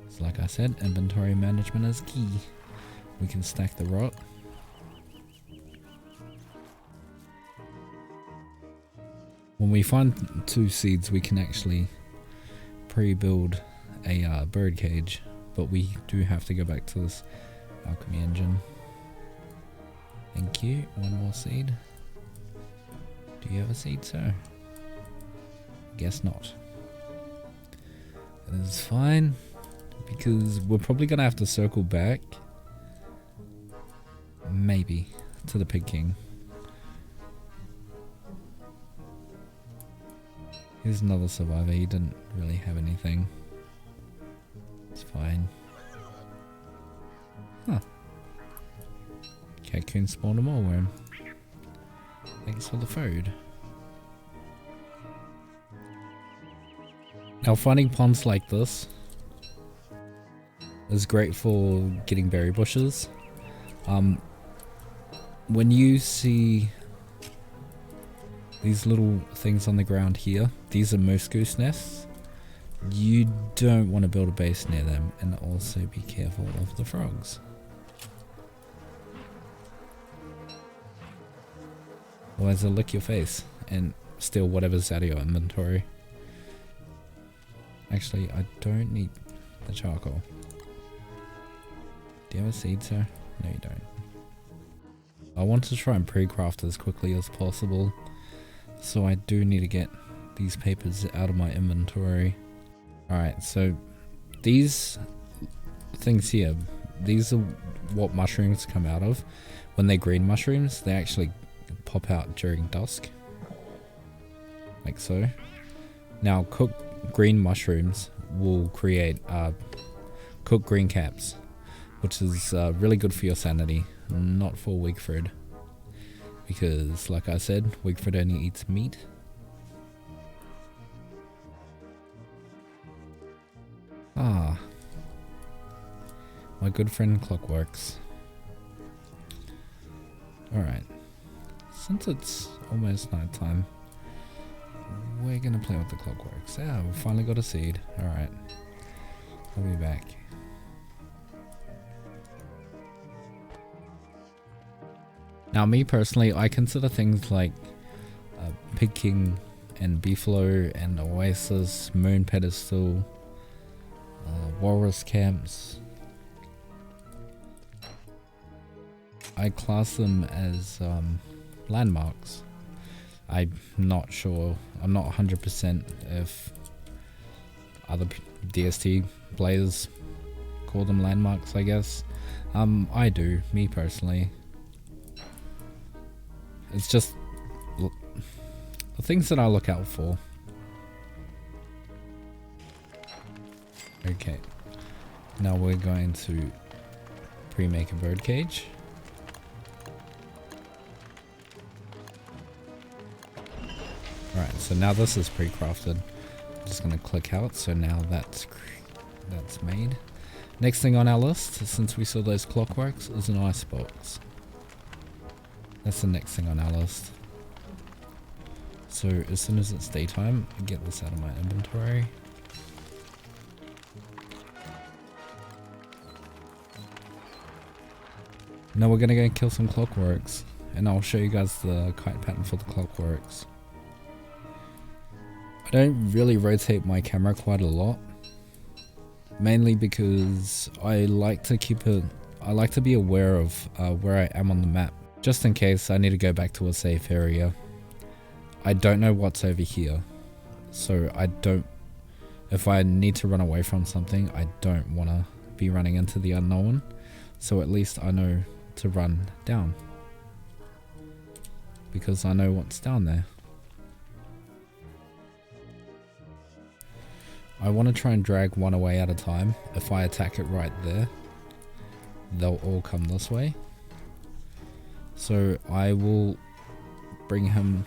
So like I said, inventory management is key. We can stack the rot. When we find 2 seeds, we can actually pre-build a bird cage, but we do have to go back to this alchemy engine. Thank you. 1 more seed. Do you have a seed, sir? Guess not. That is fine, because we're probably gonna have to circle back, maybe, to the Pig King. Here's another survivor. He didn't really have anything. It's fine. Huh. Cocoon spawned a moleworm. Thanks for the food. Now finding ponds like this is great for getting berry bushes. When you see these little things on the ground here, these are moose goose nests. You don't want to build a base near them, and also be careful of the frogs. Otherwise they'll lick your face and steal whatever's out of your inventory. Actually, I don't need the charcoal. Do you have a seed, sir? No, you don't. I want to try and pre-craft as quickly as possible, so I do need to get these papers out of my inventory. Alright, so these things here, these are what mushrooms come out of. When they're green mushrooms, they actually pop out during dusk. Like so. Now, cooked green mushrooms will create cooked green caps, which is really good for your sanity, not for Wigfrid, because like I said, Wigfrid only eats meat. Ah, my good friend Clockworks. Alright, since it's almost night time, we're gonna play with the clockworks. Yeah, we finally got a seed. Alright. I'll be back. Now me personally, I consider things like Pig King and Beefalo and Oasis, Moon Pedestal, Walrus Camps. I class them as landmarks. I'm not sure, I'm not 100% if other DST players call them landmarks, I guess. I do, me personally. It's just the things that I look out for. Okay, now we're going to pre-make a bird cage. Alright, so now this is pre-crafted. I'm just gonna click out, so now that's made. Next thing on our list, since we saw those clockworks, is an icebox. That's the next thing on our list. So as soon as it's daytime, I get this out of my inventory. Now we're gonna go kill some clockworks, and I'll show you guys the kite pattern for the clockworks. I don't really rotate my camera quite a lot, mainly because I like to be aware of where I am on the map, just in case I need to go back to a safe area. I don't know what's over here, so if I need to run away from something, I don't want to be running into the unknown, so at least I know to run down, because I know what's down there. I want to try and drag one away at a time. If I attack it right there, they'll all come this way. So I will bring him,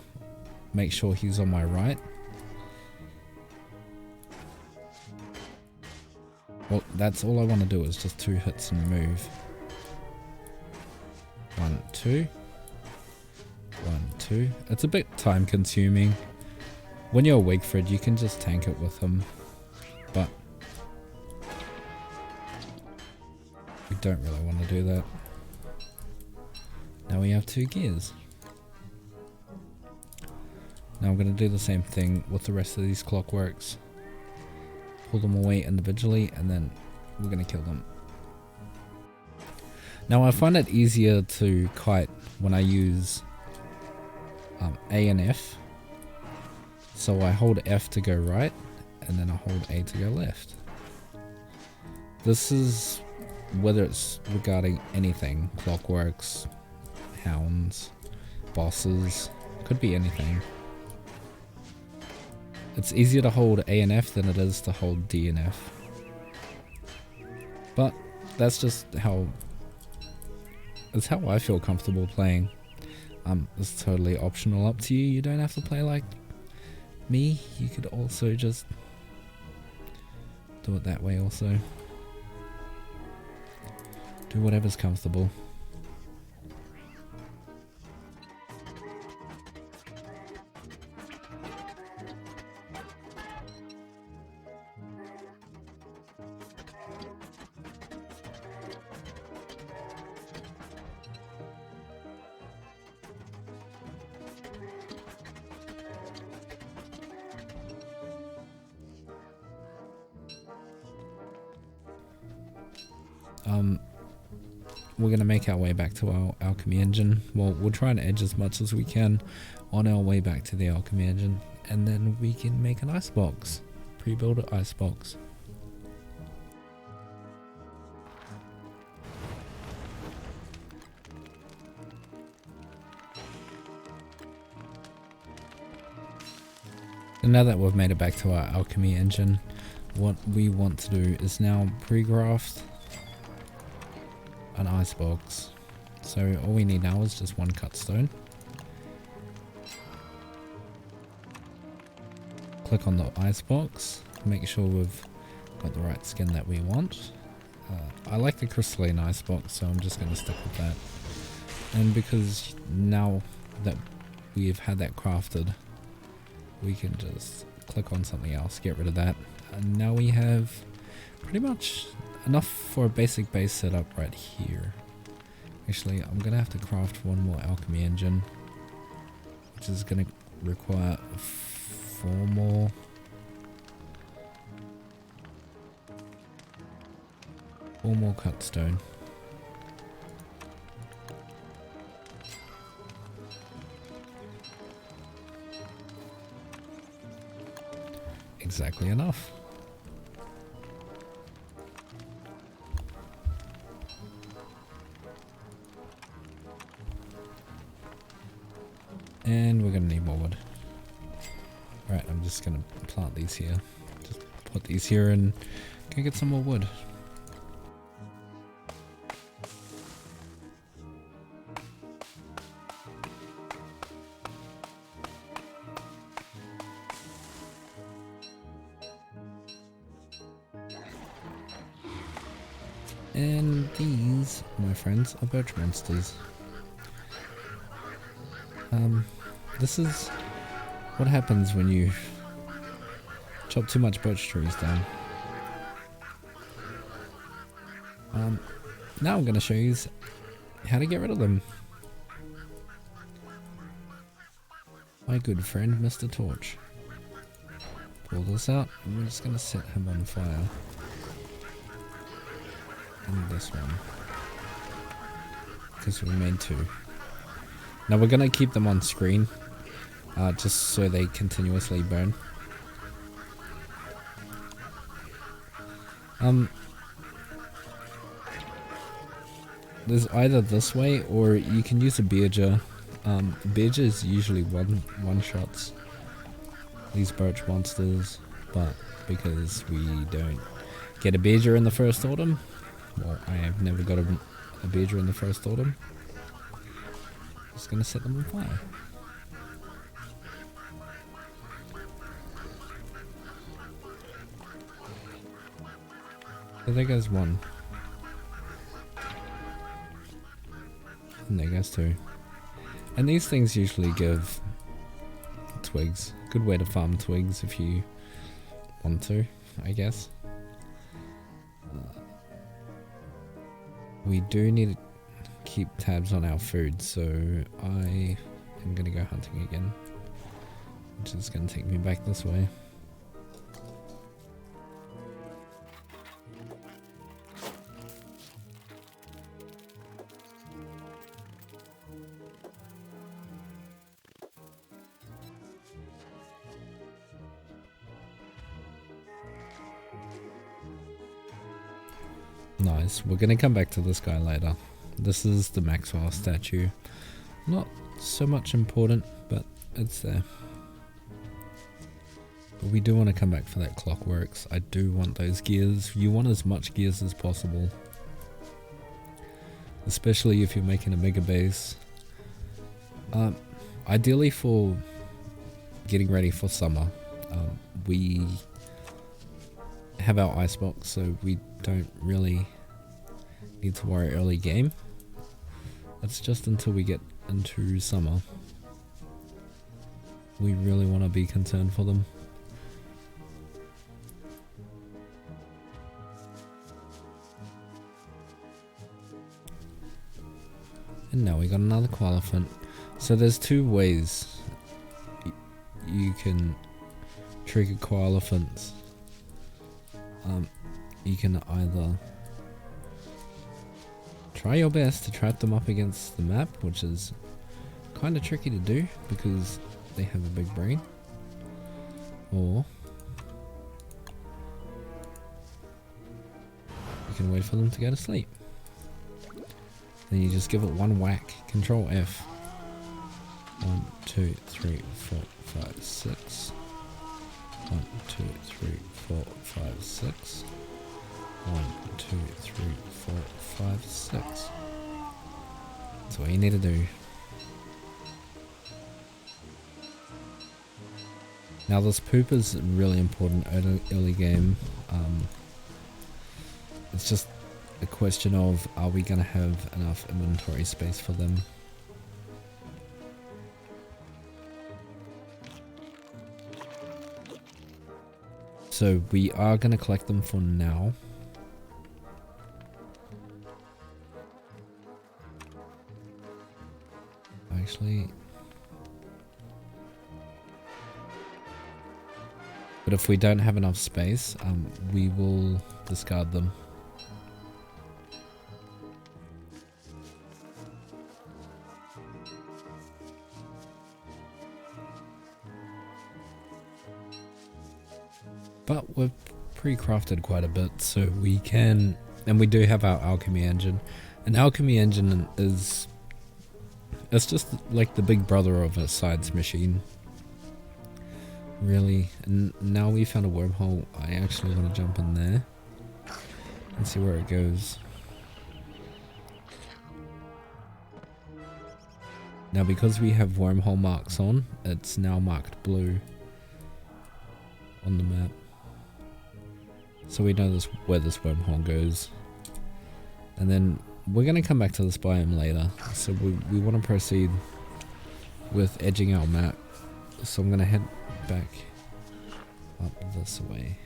make sure he's on my right. Well, that's all I want to do, is just 2 hits and move. 1, 2. 1, 2. It's a bit time consuming. When you're weak for it, you can just tank it with him. But we don't really want to do that. Now we have 2 gears. Now I'm going to do the same thing with the rest of these clockworks. Pull them away individually, and then we're going to kill them. Now I find it easier to kite when I use A and F. So I hold F to go right, and then I hold A to go left. This is whether it's regarding anything, clockworks, hounds, bosses, could be anything. It's easier to hold A and F than it is to hold D and F. But that's just how I feel comfortable playing. It's totally optional, up to you. You don't have to play like me. You could also just do it that way also. Do whatever's comfortable. We're going to make our way back to our alchemy engine. Well, we'll try and edge as much as we can on our way back to the alchemy engine, and then we can make an icebox. Pre-build an icebox. And now that we've made it back to our alchemy engine, what we want to do is now pre-graft an icebox. So all we need now is just 1 cut stone. Click on the icebox, make sure we've got the right skin that we want. I like the crystalline icebox, so I'm just going to stick with that. And because now that we've had that crafted, we can just click on something else, get rid of that, and now we have pretty much enough for a basic base setup right here. Actually, I'm gonna have to craft one more alchemy engine, which is gonna require 4 more. Four more cut stone. Exactly enough. And we're gonna need more wood. Right, I'm just gonna plant these here. Just put these here and go get some more wood. And these, my friends, are birch monsters. This is what happens when you chop too much birch trees down. Now I'm going to show you how to get rid of them. My good friend, Mr. Torch. Pull this out, and we're just going to set him on fire. And this one. Because we made 2. Now we're going to keep them on screen. Just so they continuously burn. There's either this way, or you can use a beerger. Beerger is usually one shots these birch monsters, but because we don't get a beerger in the first autumn, well, I have never got a beerger in the first autumn. Just gonna set them on fire. So there goes 1. And there goes 2. And these things usually give twigs. Good way to farm twigs if you want to, I guess. We do need to keep tabs on our food, so I am going to go hunting again. Which is going to take me back this way. Nice. We're going to come back to this guy later. This is the Maxwell statue. Not so much important, but it's there. But we do want to come back for that clockworks. I do want those gears. You want as much gears as possible. Especially if you're making a mega base. Ideally for getting ready for summer. We have our icebox, so we don't really need to worry early game. That's just until we get into summer. We really want to be concerned for them. And now we got another koalaphant. So there's 2 ways you can trigger koalaphants. You can either try your best to trap them up against the map, which is kind of tricky to do because they have a big brain, or you can wait for them to go to sleep. Then you just give it 1 whack. Control F. 1, 2, 3, 4, 5, 6. 1, 2, 3, 4, 5, 6. 1, 2, 3, 4, 5, 6. That's all you need to do. Now this poop is really important early game. It's just a question of, are we going to have enough inventory space for them? So we are going to collect them for now. Actually, but if we don't have enough space, we will discard them. But we've pre-crafted quite a bit, so we can, and we do have our alchemy engine. An alchemy engine is, it's just like the big brother of a science machine, really. And now we found a wormhole. I actually want to jump in there and see where it goes. Now because we have wormhole marks on, it's now marked blue on the map. So we know where this wormhole goes. And then we're going to come back to this biome later. So we want to proceed with edging our map. So I'm going to head back up this way.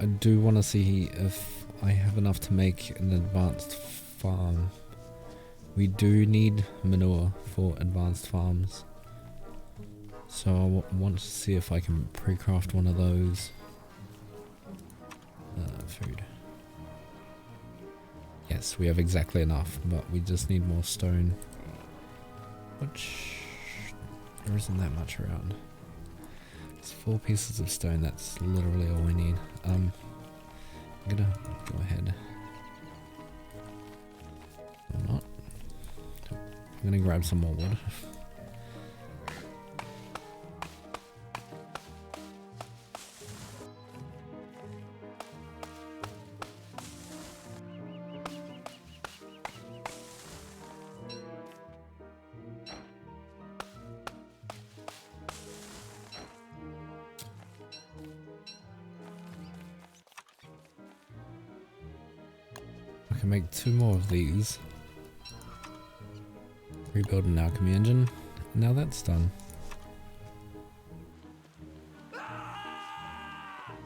I do want to see if I have enough to make an advanced farm. We do need manure for advanced farms. So I want to see if I can pre-craft one of those. Food. Yes, we have exactly enough, but we just need more stone. Which, there isn't that much around. It's 4 pieces of stone, that's literally all we need. I'm gonna go ahead. Or not. I'm gonna grab some more wood. I can make 2 more of these. Rebuild an alchemy engine. Now that's done.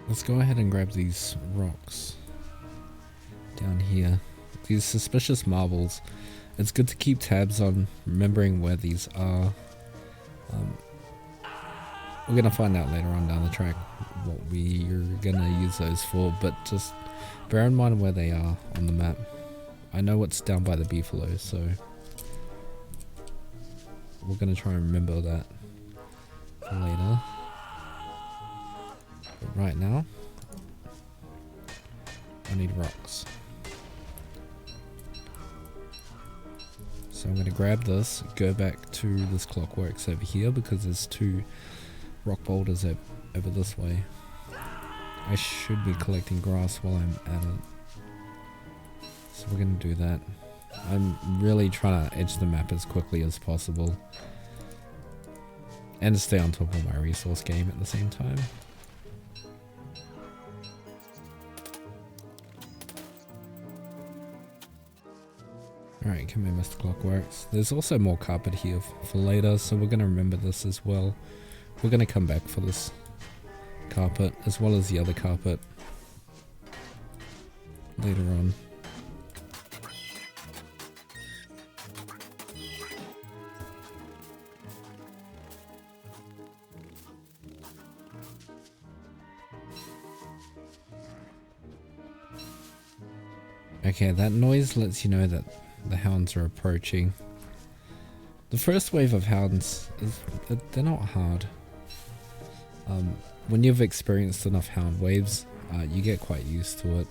Let's go ahead and grab these rocks down here. These suspicious marbles. It's good to keep tabs on remembering where these are. We're going to find out later on down the track what we're going to use those for, but just bear in mind where they are on the map. I know what's down by the beefalo, so we're going to try and remember that for later. But right now, I need rocks. So I'm going to grab this, go back to this clockworks over here because there's 2 rock boulders over this way. I should be collecting grass while I'm at it. So we're going to do that. I'm really trying to edge the map as quickly as possible. And stay on top of my resource game at the same time. Alright, come here, Mr. Clockworks. There's also more carpet here for later, so we're going to remember this as well. We're going to come back for this carpet, as well as the other carpet later on. Okay, that noise lets you know that the hounds are approaching. The first wave of hounds, they're not hard. When you've experienced enough hound waves, you get quite used to it.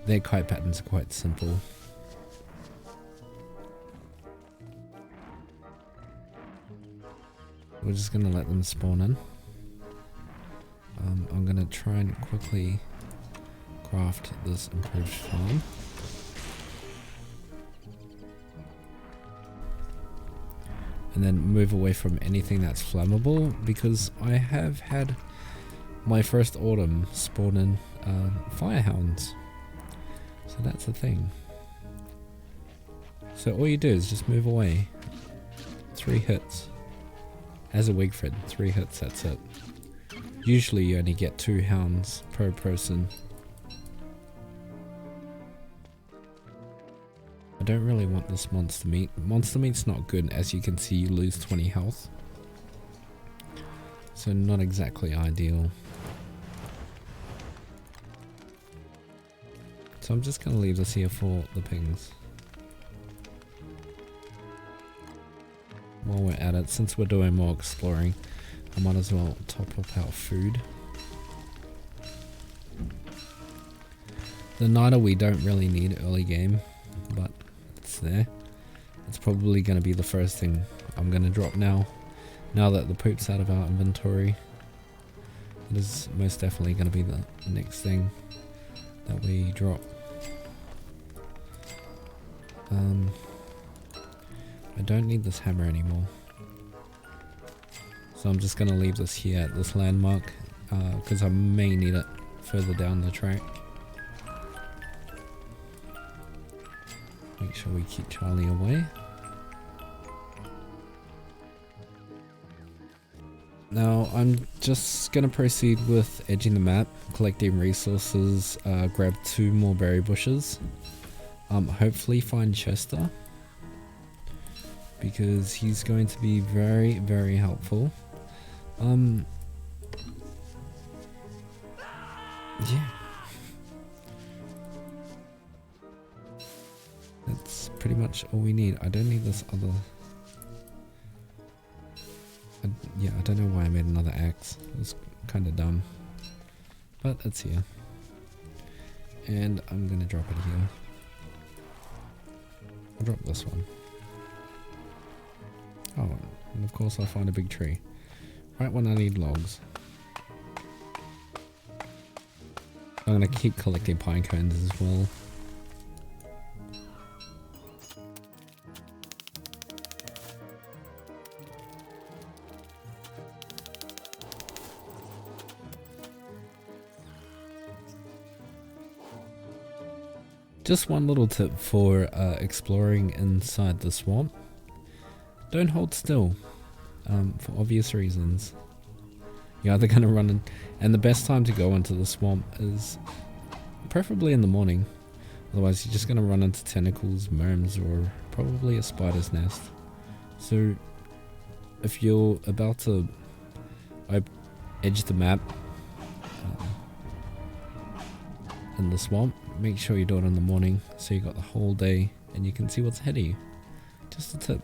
Their kite patterns are quite simple. We're just going to let them spawn in. I'm going to try and quickly craft this improved farm. And then move away from anything that's flammable, because I have had my first autumn spawn in firehounds. So that's the thing. So all you do is just move away. 3 hits. As a weak friend, 3 hits, that's it. Usually you only get 2 hounds per person. I don't really want this monster meat. Monster meat's not good, as you can see you lose 20 health. So not exactly ideal. So I'm just going to leave this here for the pings. While we're at it, since we're doing more exploring, I might as well top up our food. The niter we don't really need early game, but it's there. It's probably going to be the first thing I'm going to drop now that the poop's out of our inventory. It is most definitely going to be the next thing that we drop. I don't need this hammer anymore, so I'm just going to leave this here at this landmark because I may need it further down the track. Make sure we keep Charlie away. Now I'm just going to proceed with edging the map, collecting resources, grab 2 more berry bushes, hopefully find Chester, because he's going to be very, very helpful. Yeah. That's pretty much all we need. I don't need this other... yeah, I don't know why I made another axe. It was kind of dumb. But it's here. And I'm going to drop it here. I'll drop this one. Oh, and of course I'll find a big tree. Right when I need logs. I'm going to keep collecting pine cones as well. Just one little tip for exploring inside the swamp. Don't hold still, for obvious reasons. You're either going to run in, and the best time to go into the swamp is preferably in the morning. Otherwise you're just going to run into tentacles, worms, or probably a spider's nest. So if you're about to edge the map in the swamp, make sure you do it in the morning so you got the whole day and you can see what's ahead of you. Just a tip.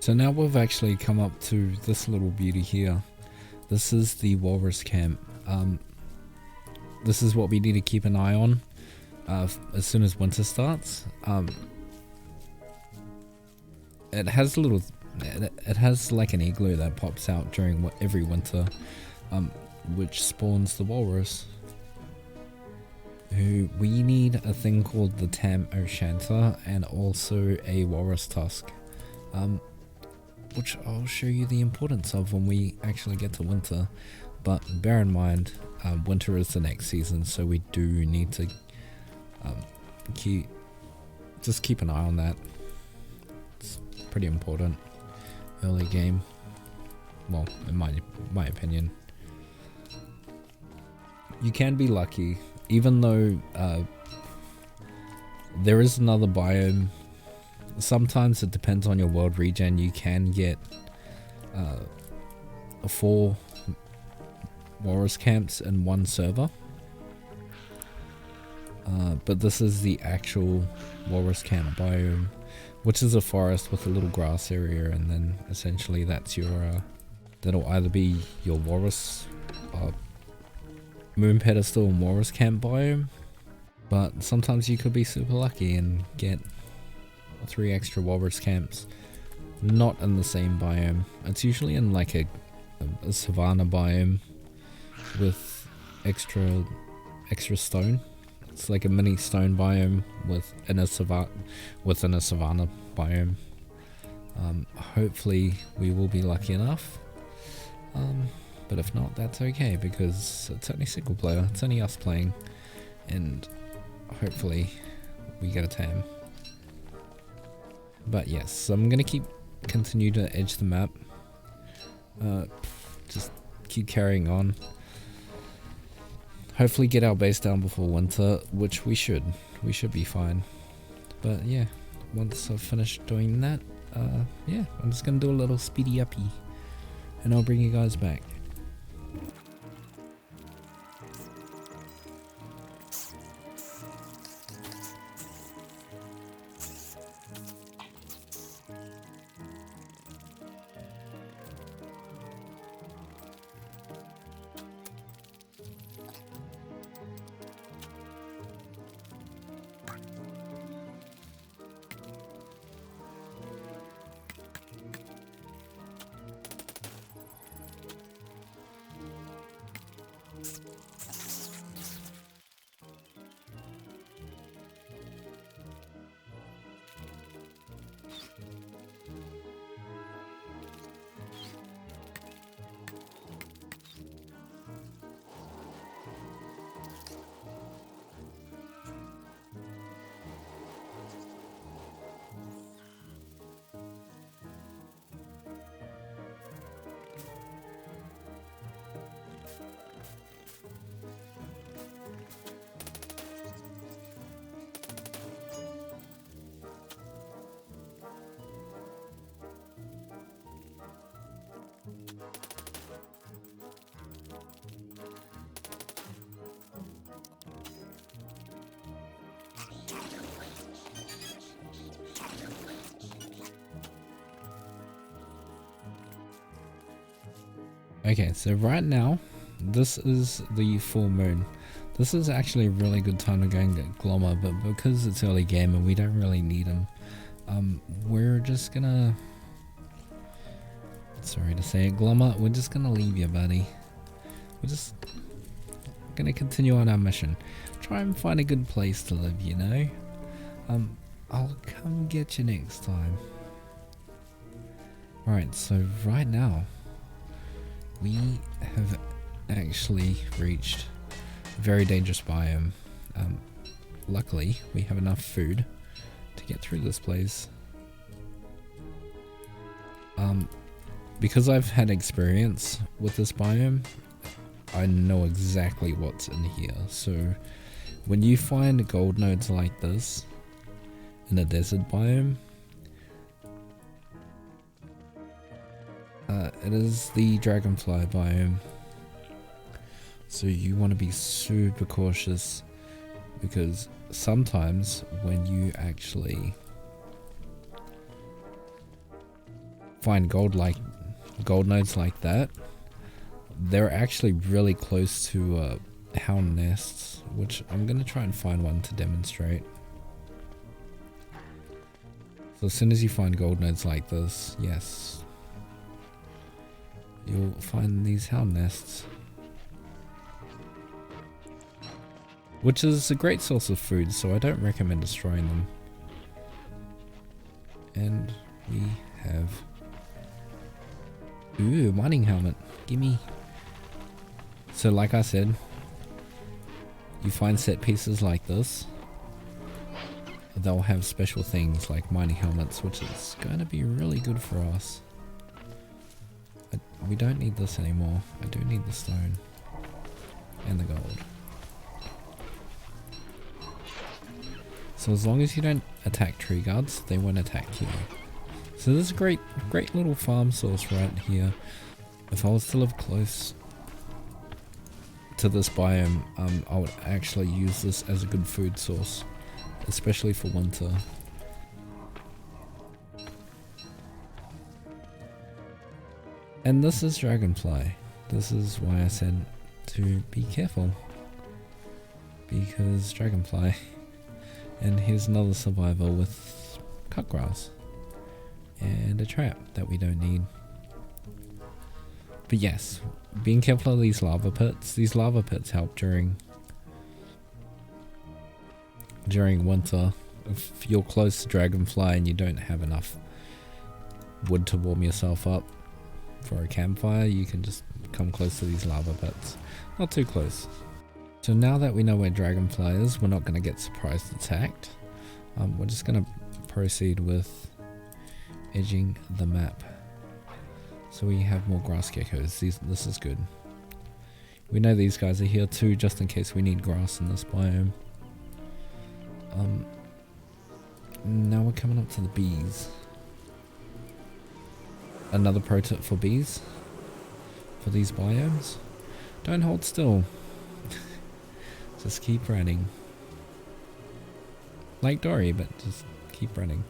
So now we've actually come up to this little beauty here. This is the walrus camp. This is what we need to keep an eye on as soon as winter starts. It has a little, it has like an igloo that pops out during every winter, which spawns the walrus. We need a thing called the Tam O'Shanta and also a walrus tusk. Which I'll show you the importance of when we actually get to winter, but bear in mind winter is the next season, so we do need to keep an eye on that. It's pretty important early game, well, in my opinion. You can be lucky, even though there is another biome. Sometimes it depends on your world regen. You can get 4 walrus camps in one server, but this is the actual walrus camp biome, which is a forest with a little grass area, and then essentially that's your that'll either be your walrus moon pedestal and walrus camp biome, but sometimes you could be super lucky and get 3 extra walrus camps not in the same biome. It's usually in like a savanna biome with extra stone. It's like a mini stone biome within a savanna biome. Hopefully we will be lucky enough. But if not, that's okay, because it's only single player. It's only us playing, and hopefully we get a tam. But yes, I'm gonna continue to edge the map. Just keep carrying on. Hopefully get our base down before winter, which we should. We should be fine. But yeah, once I've finished doing that, yeah, I'm just gonna do a little speedy uppy, and I'll bring you guys back. Okay, so right now, this is the full moon. This is actually a really good time to go and get Glommer, but because it's early game and we don't really need him, we're just gonna... Sorry to say it, Glommer, we're just gonna leave you, buddy. We're just gonna continue on our mission. Try and find a good place to live, you know? I'll come get you next time. Alright, so right now, we have actually reached a very dangerous biome. Luckily, we have enough food to get through this place. Because I've had experience with this biome, I know exactly what's in here. So when you find gold nodes like this in a desert biome, it is the dragonfly biome, so you want to be super cautious, because sometimes when you actually find gold nodes like that, they're actually really close to hound nests, which I'm going to try and find one to demonstrate. So as soon as you find gold nodes like this, yes, you'll find these hound nests, which is a great source of food, so I don't recommend destroying them. And we have... Ooh, mining helmet. Gimme. So like I said, you find set pieces like this, they'll have special things like mining helmets, which is going to be really good for us. We don't need this anymore. I do need the stone and the gold. So as long as you don't attack tree guards, they won't attack you. So this is a great little farm source right here. If I was to live close to this biome, I would actually use this as a good food source, especially for winter. And this is dragonfly. This is why I said to be careful, because dragonfly. And here's another survivor with cut grass. and a trap that we don't need. But yes, being careful of these lava pits. These lava pits help during winter. If you're close to Dragonfly and you don't have enough wood to warm yourself up for a campfire, you can just come close to these lava pits. Not too close. So now that we know where Dragonfly is, we're not going to get surprise attacked. We're just going to proceed with edging the map. So we have more grass geckos. This is good. We know these guys are here too, just in case we need grass in this biome. Now we're coming up to the bees. Another pro tip for bees, for these biomes: don't hold still. Just keep running. Like Dory, but just keep running.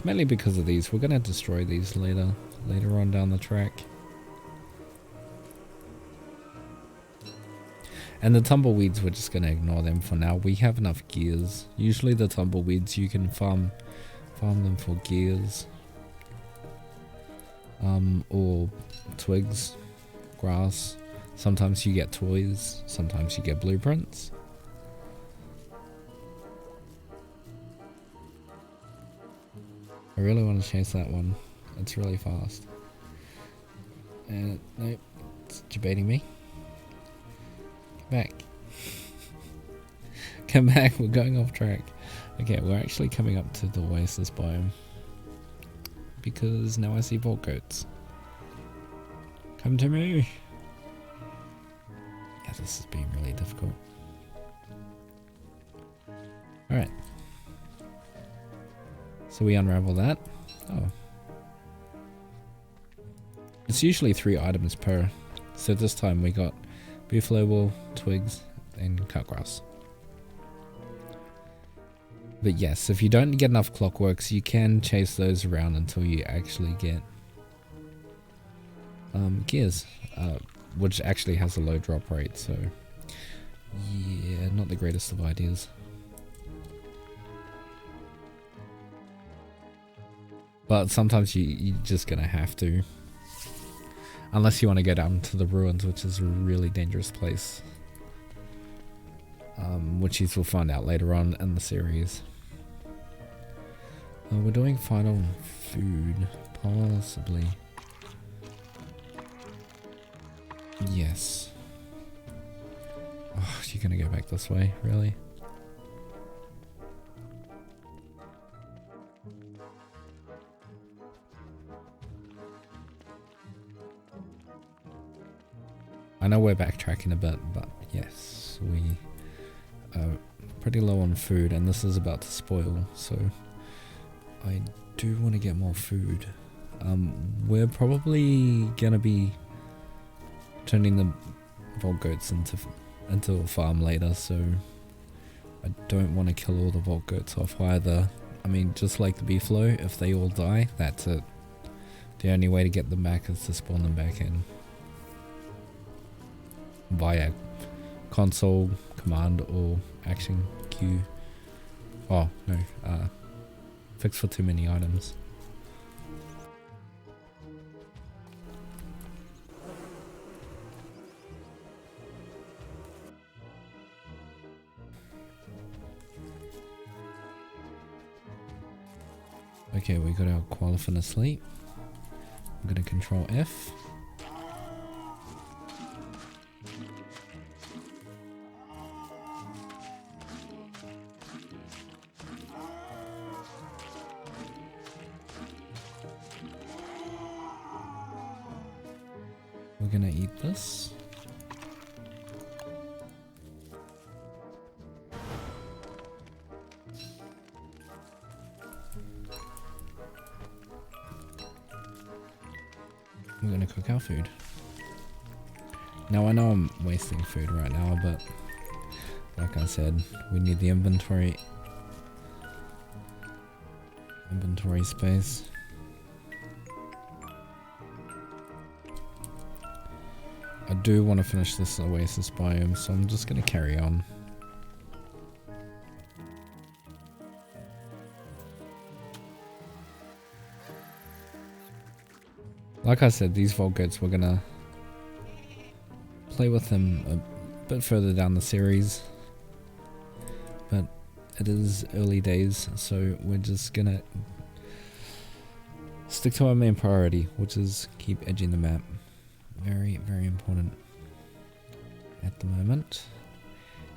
Mainly because of these. We're gonna destroy these later on down the track. And the tumbleweeds, we're just gonna ignore them for now. We have enough gears. Usually the tumbleweeds, you can farm them for gears, or twigs, grass. Sometimes you get toys, sometimes you get blueprints. I really want to chase that one. It's really fast. And nope, it's debating me. Come back. Come back, we're going off track. Okay, we're actually coming up to the oasis biome, because now I see vault goats. Come to me. Yeah, this is being really difficult. Alright. So we unravel that. Oh. It's usually 3 items per. So this time we got buffalo wool, twigs, and cut grass. But yes, if you don't get enough clockworks, you can chase those around until you actually get gears, which actually has a low drop rate, so yeah, not the greatest of ideas. But sometimes you're just gonna have to, unless you want to go down to the ruins, which is a really dangerous place, which you will find out later on in the series. We're doing final food, possibly. Yes. Oh, you're gonna go back this way, really? I know we're backtracking a bit, but yes, we are pretty low on food, and this is about to spoil, so I do want to get more food. We're probably gonna be turning the vault goats into a farm later, so I don't want to kill all the vault goats off either. I mean, just like the beefalo, if they all die, that's it. The only way to get them back is to spawn them back in via console command or action queue. Oh no, fix for too many items. Okay, we got our qualifier asleep. I'm gonna control F. We're gonna eat this. We're gonna cook our food. Now I know I'm wasting food right now, but like I said, we need the inventory space. I do want to finish this oasis biome, so I'm just going to carry on. Like I said, these Volgates, we're gonna play with them a bit further down the series, but it is early days, so we're just gonna stick to our main priority, which is keep edging the map. Very, very important at the moment.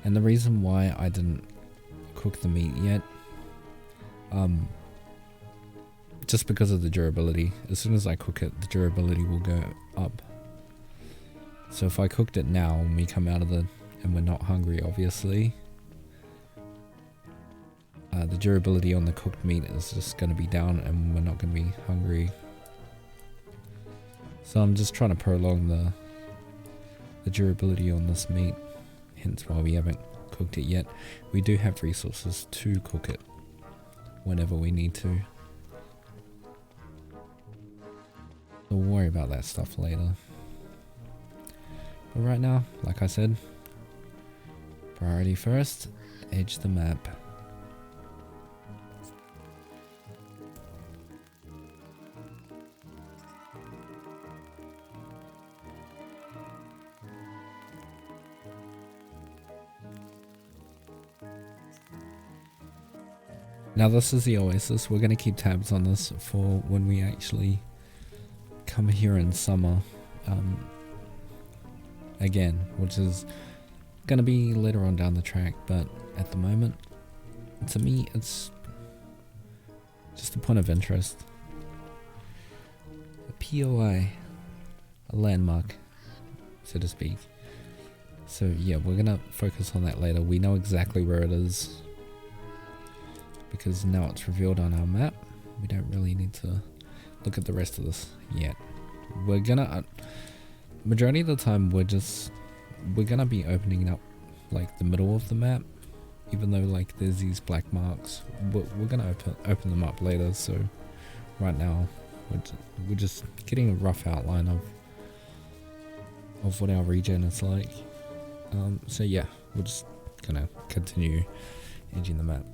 And the reason why I didn't cook the meat yet, just because of the durability. As soon as I cook it, the durability will go up. So if I cooked it now and we come out of and we're not hungry, obviously, the durability on the cooked meat is just going to be down and we're not going to be hungry. So I'm just trying to prolong the durability on this meat, hence why we haven't cooked it yet. We do have resources to cook it whenever we need to. So we'll worry about that stuff later. But right now, like I said, priority first, edge the map. Now this is the oasis. We're going to keep tabs on this for when we actually come here in summer again, which is going to be later on down the track, but at the moment, to me, it's just a point of interest. A POI, a landmark, so to speak. So yeah, we're going to focus on that later. We know exactly where it is, because now it's revealed on our map. We don't really need to look at the rest of this yet. We're gonna majority of the time we're gonna be opening up like the middle of the map, even though like there's these black marks. We're gonna open them up later. So right now we're just getting a rough outline of what our region is like. So yeah, we're just gonna continue edging the map.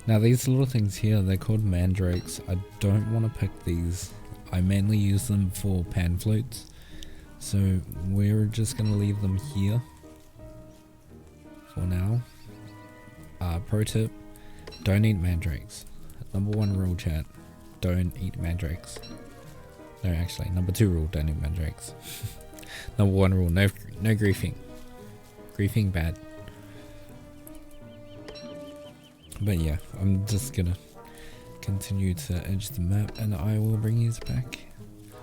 Now these little things here, they're called mandrakes. I don't want to pick these. I mainly use them for pan flutes. So we're just going to leave them here for now. Pro tip, don't eat mandrakes. Number 1 rule, chat, don't eat mandrakes. No, actually, number 2 rule, don't eat mandrakes. Number 1 rule, no griefing. Griefing bad. But yeah, I'm just gonna continue to edge the map and I will bring you back.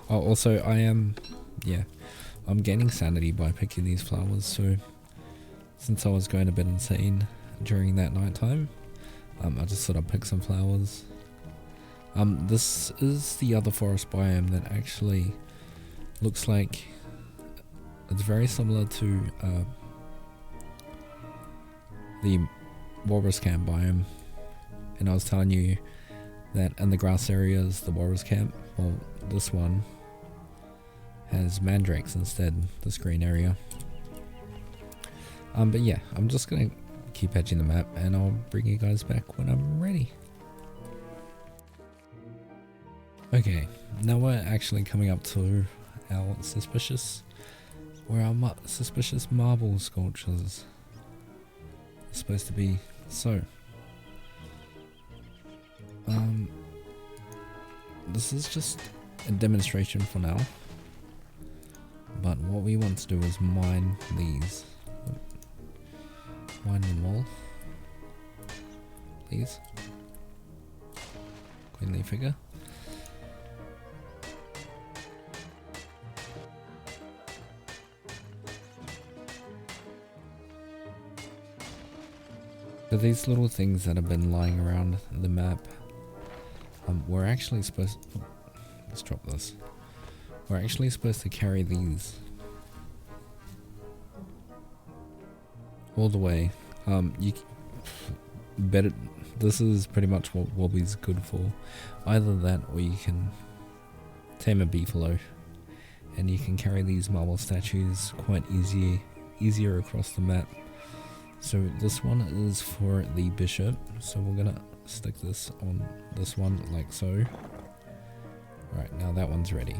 Oh, also I'm gaining sanity by picking these flowers, so since I was going a bit insane during that night time, I just thought I'd pick some flowers. This is the other forest biome that actually looks like it's very similar to the walrus camp biome, and I was telling you that in the grass area is the walrus camp. Well, this one has mandrakes instead, this green area. But yeah, I'm just gonna keep edging the map and I'll bring you guys back when I'm ready. Okay, now we're actually coming up to our suspicious marble sculptures. It's supposed to be. So, this is just a demonstration for now, But what we want to do is mine these. Mine them all. Please. Queenly figure. So these little things that have been lying around the map, we're actually supposed to, let's drop this. We're actually supposed to carry these all the way. You better. This is pretty much what Wobbly's good for. Either that, or you can tame a beefalo, and you can carry these marble statues quite easier across the map. So this one is for the bishop, so we're gonna stick this on this one like so. Right, now that one's ready.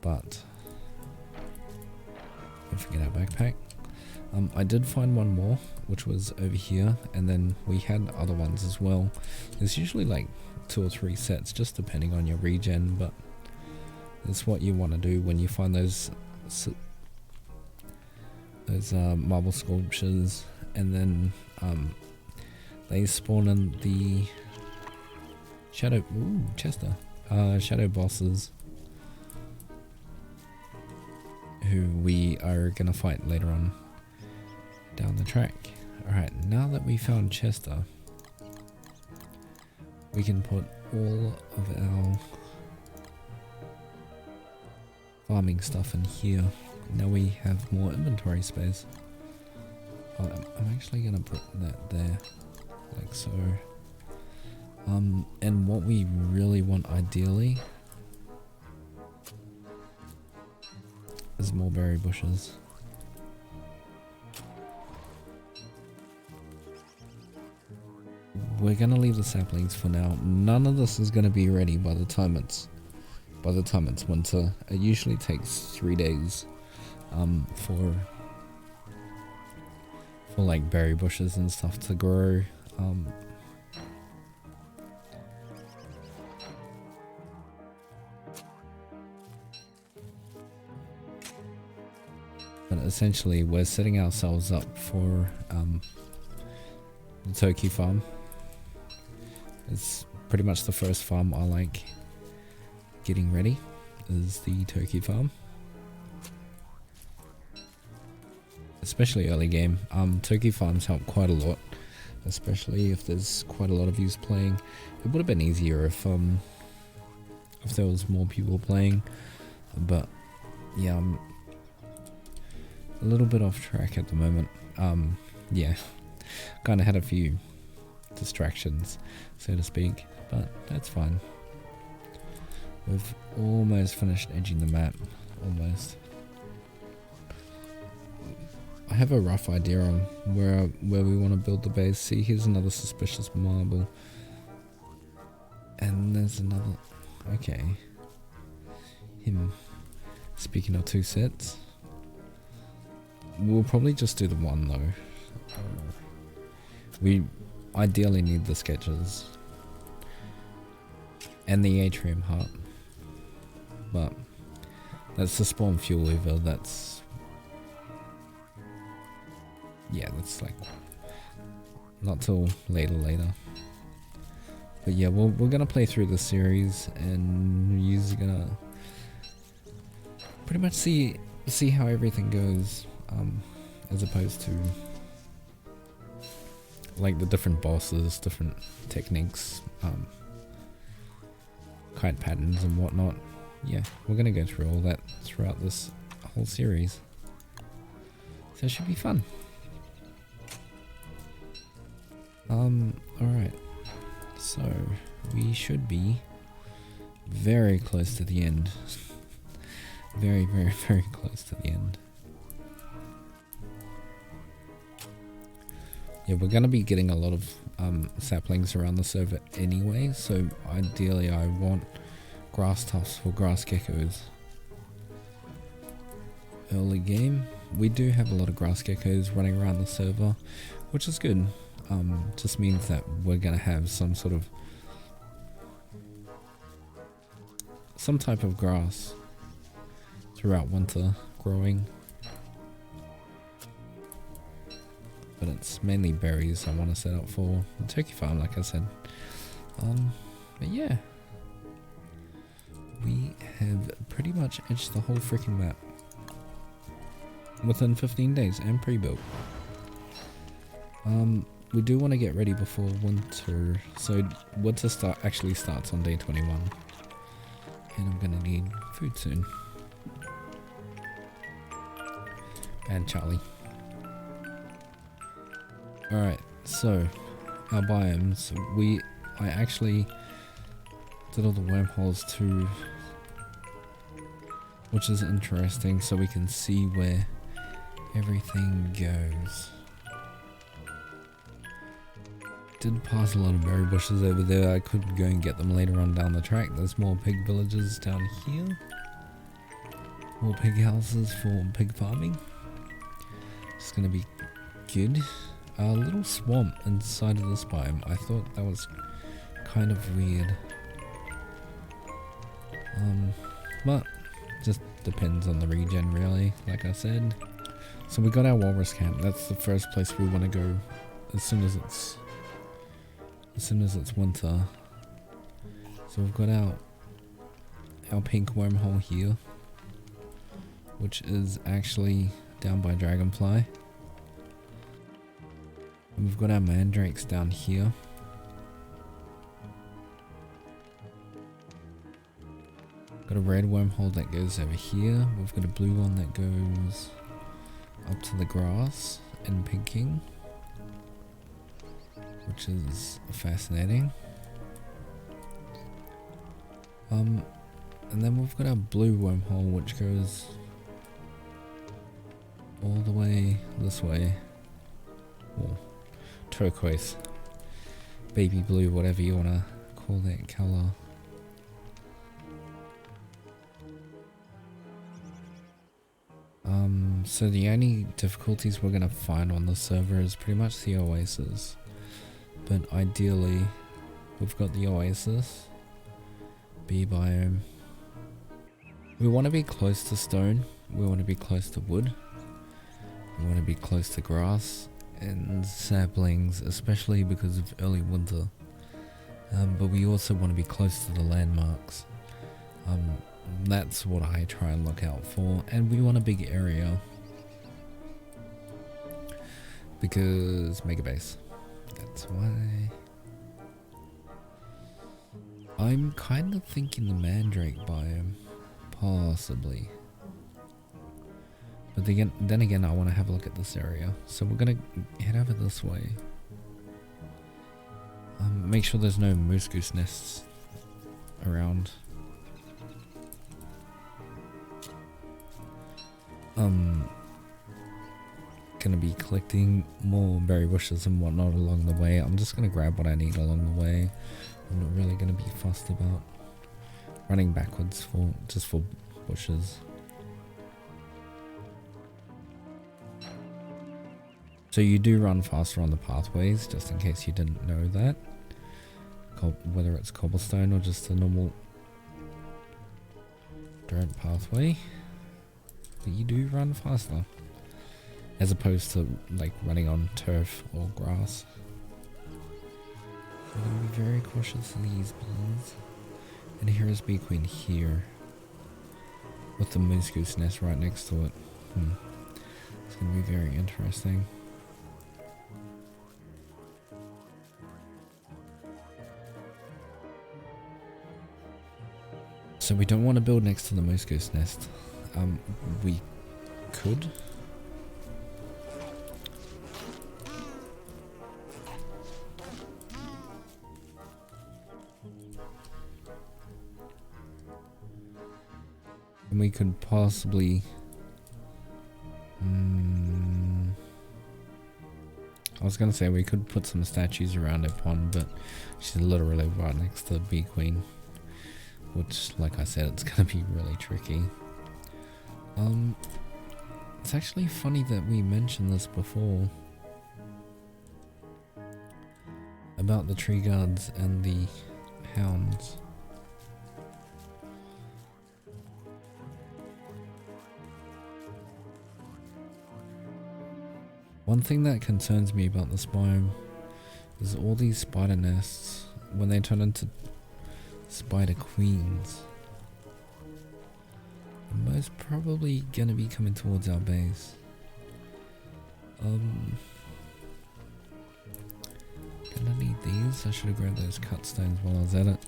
But don't forget our backpack. I did find one more, which was over here, and then we had other ones as well. There's usually like 2 or 3 sets, just depending on your regen, but that's what you want to do when you find those marble sculptures, and then they spawn in the shadow shadow bosses, who we are gonna fight later on down the track. Alright, now that we found Chester, we can put all of our farming stuff in here. Now we have more inventory space. I'm actually gonna put that there, like so. And what we really want ideally is more berry bushes. We're gonna leave the saplings for now. None of this is gonna be ready by the time it's winter. It usually takes 3 days for like berry bushes and stuff to grow. But essentially we're setting ourselves up for the turkey farm. It's pretty much the first farm I like getting ready, is the turkey farm. Especially early game. Turkey farms help quite a lot, especially if there's quite a lot of yous playing. It would have been easier if there was more people playing, but yeah, I'm a little bit off track at the moment. Yeah, kind of had a few distractions, so to speak, but that's fine. We've almost finished edging the map, almost. I have a rough idea on where we want to build the base. See, here's another suspicious marble, and there's another. Okay, him. Speaking of 2 sets, we'll probably just do the one though. We ideally need the sketches and the atrium heart, but that's the spawn fuel lever. That's like not till later. But yeah, we're gonna play through the series, and you're gonna pretty much see how everything goes, as opposed to like the different bosses, different techniques, kite patterns and whatnot. Yeah, we're gonna go through all that throughout this whole series, so it should be fun. Alright, so we should be very close to the end. Very, very, very close to the end. Yeah, we're going to be getting a lot of saplings around the server anyway, so ideally I want grass tufts for grass geckos. Early game, we do have a lot of grass geckos running around the server, which is good. Just means that we're going to have some type of grass throughout winter growing. But it's mainly berries I want to set up for the turkey farm, like I said. But yeah, we have pretty much edged the whole freaking map within 15 days and pre-built. We do want to get ready before winter, so winter actually starts on day 21, and I'm gonna need food soon. And Charlie. Alright, so our biomes, I actually did all the wormholes too, which is interesting, so we can see where everything goes. Did pass a lot of berry bushes over there. I could go and get them later on down the track. There's more pig villages down here, more pig houses for pig farming. It's gonna be good. A little swamp inside of this biome. I thought that was kind of weird. But just depends on the region, really, like I said. So we got our walrus camp. That's the first place we want to go as soon as it's winter. So we've got our pink wormhole here, which is actually down by Dragonfly. And we've got our mandrakes down here. Got a red wormhole that goes over here. We've got a blue one that goes up to the grass in pinking, which is fascinating. And then we've got our blue wormhole, which goes all the way this way. Or turquoise, baby blue, whatever you want to call that color. So the only difficulties we're going to find on the server is pretty much the oasis. But ideally, we've got the oasis, bee biome. We want to be close to stone, we want to be close to wood, we want to be close to grass and saplings, especially because of early winter. But we also want to be close to the landmarks. That's what I try and look out for, and we want a big area because mega base. That's why I'm kind of thinking the mandrake biome, possibly. But then again, I want to have a look at this area, so we're gonna head over this way. Make sure there's no moose goose nests around. Gonna be collecting more berry bushes and whatnot along the way. I'm just gonna grab what I need along the way. I'm not really gonna be fussed about running backwards just for bushes. So you do run faster on the pathways, just in case you didn't know that. Whether it's cobblestone or just a normal dirt pathway. But you do run faster, as opposed to like running on turf or grass. So I'm gonna be very cautious of these bees. And here is Bee Queen here, with the moose goose nest right next to it. It's gonna be very interesting. So we don't want to build next to the moose goose nest. We could. And we could possibly... I was gonna say we could put some statues around her pond, but she's literally right next to the Bee Queen. Which, like I said, it's gonna be really tricky. It's actually funny that we mentioned this before about the tree guards and the hounds. One thing that concerns me about this biome is all these spider nests when they turn into spider queens. They're most probably gonna be coming towards our base. Gonna need these. I should have grabbed those cut stones while I was at it.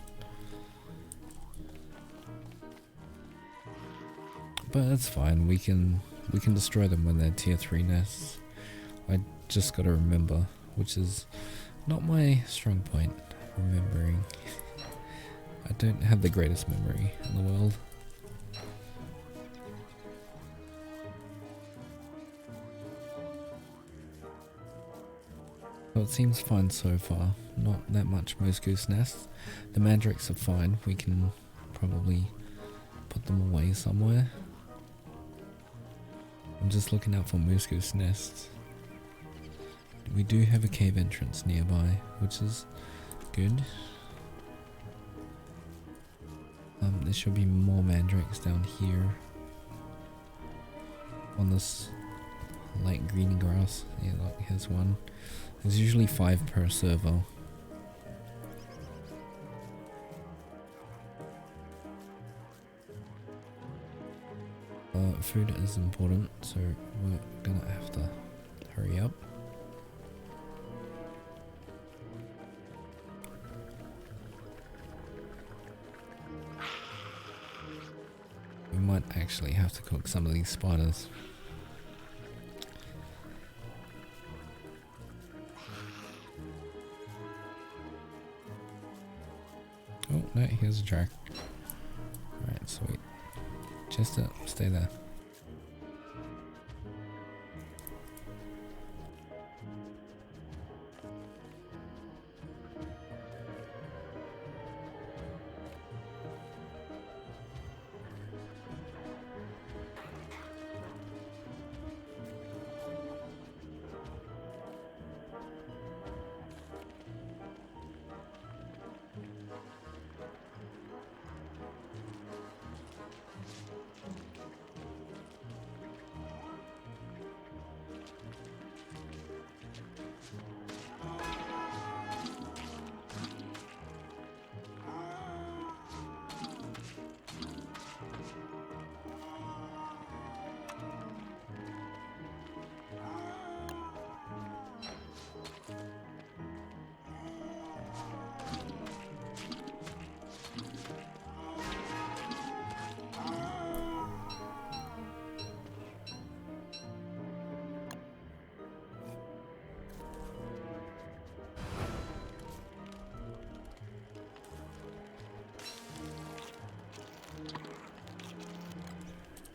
But it's fine, we can destroy them when they're tier 3 nests. I just gotta remember, which is not my strong point, remembering. I don't have the greatest memory in the world. So it seems fine so far, not that much moose goose nests. The mandrakes are fine, we can probably put them away somewhere. I'm just looking out for moose goose nests. We do have a cave entrance nearby, which is good. There should be more mandrakes down here on this light greeny grass. Yeah, look, here's one. There's usually 5 per server. Food is important, so we're gonna have to hurry up. We might actually have to cook some of these spiders. Oh no, here's a jar. Alright, sweet. Just stay there.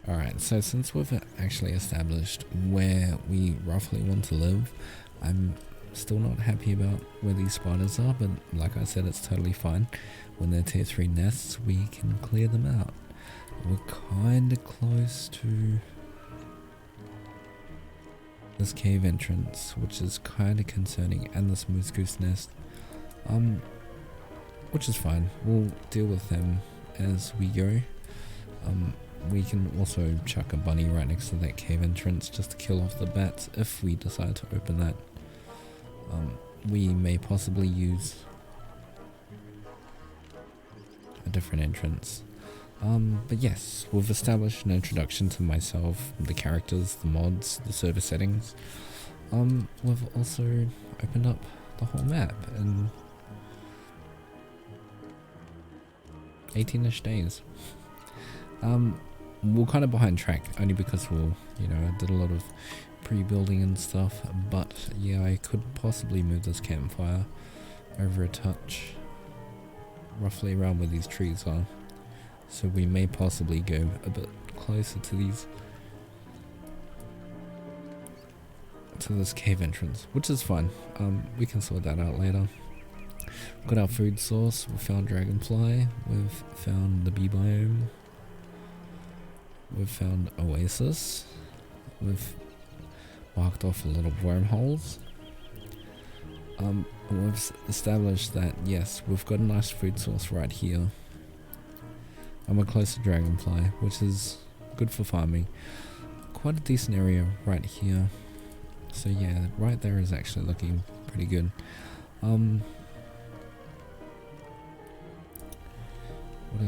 Alright, so since we've actually established where we roughly want to live, I'm still not happy about where these spiders are, but like I said, it's totally fine. When they're tier 3 nests, we can clear them out. We're kinda close to this cave entrance, which is kinda concerning, and this moose goose nest. Which is fine. We'll deal with them as we go. We can also chuck a bunny right next to that cave entrance just to kill off the bats if we decide to open that. We may possibly use a different entrance. But yes, we've established an introduction to myself, the characters, the mods, the server settings. We've also opened up the whole map in 18-ish days. We're kind of behind track only because we'll, I did a lot of pre-building and stuff, but yeah, I could possibly move this campfire over a touch, roughly around where these trees are, so we may possibly go a bit closer to this cave entrance, which is fine. We can sort that out later. We've got our food source, we've found dragonfly, we've found the bee biome, we've found oasis, we've marked off a lot of wormholes. We've established that yes, we've got a nice food source right here, and we're close to dragonfly, which is good for farming. Quite a decent area right here. So yeah, right there is actually looking pretty good. What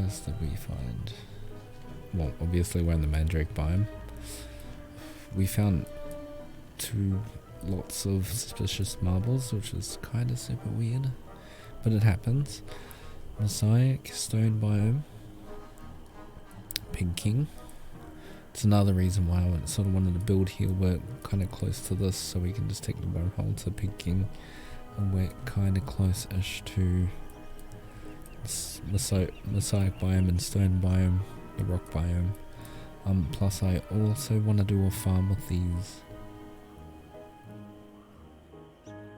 else did we find? Well, obviously we're in the Mandrake biome. We found lots of suspicious marbles, which is kind of super weird, but it happens. Mosaic stone biome, Pig King. It's another reason why I sort of wanted to build here. We're kind of close to this, so we can just take the wormhole to Pig King, and we're kind of close-ish to Mosaic biome and stone biome, the rock biome. Plus I also want to do a farm with these,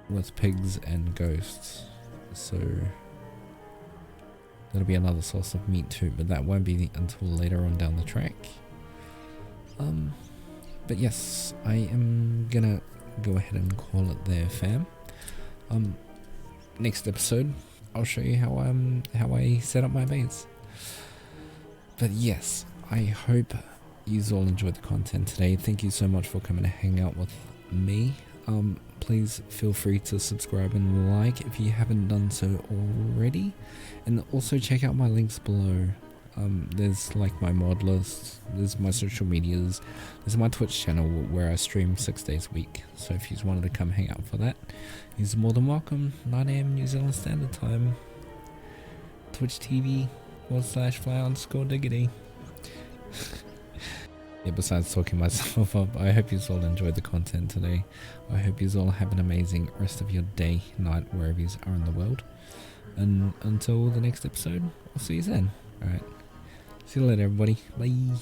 with pigs and ghosts, so that'll be another source of meat too, but that won't be until later on down the track. But yes, I am gonna go ahead and call it there, fam. Next episode I'll show you how I set up my base. But yes, I hope you all enjoyed the content today. Thank you so much for coming to hang out with me. Please feel free to subscribe and like if you haven't done so already, and also check out my links below. There's like my mod list, there's my social medias, there's my Twitch channel where I stream 6 days a week, so if you wanted to come hang out for that, you're more than welcome. 9 AM New Zealand Standard Time, Twitch TV /fly_diggity. Yeah, besides talking myself up, I hope you all enjoyed the content today. I hope you all have an amazing rest of your day, night, wherever you are in the world. And until the next episode, I'll see you then. Alright. See you later, everybody. Bye.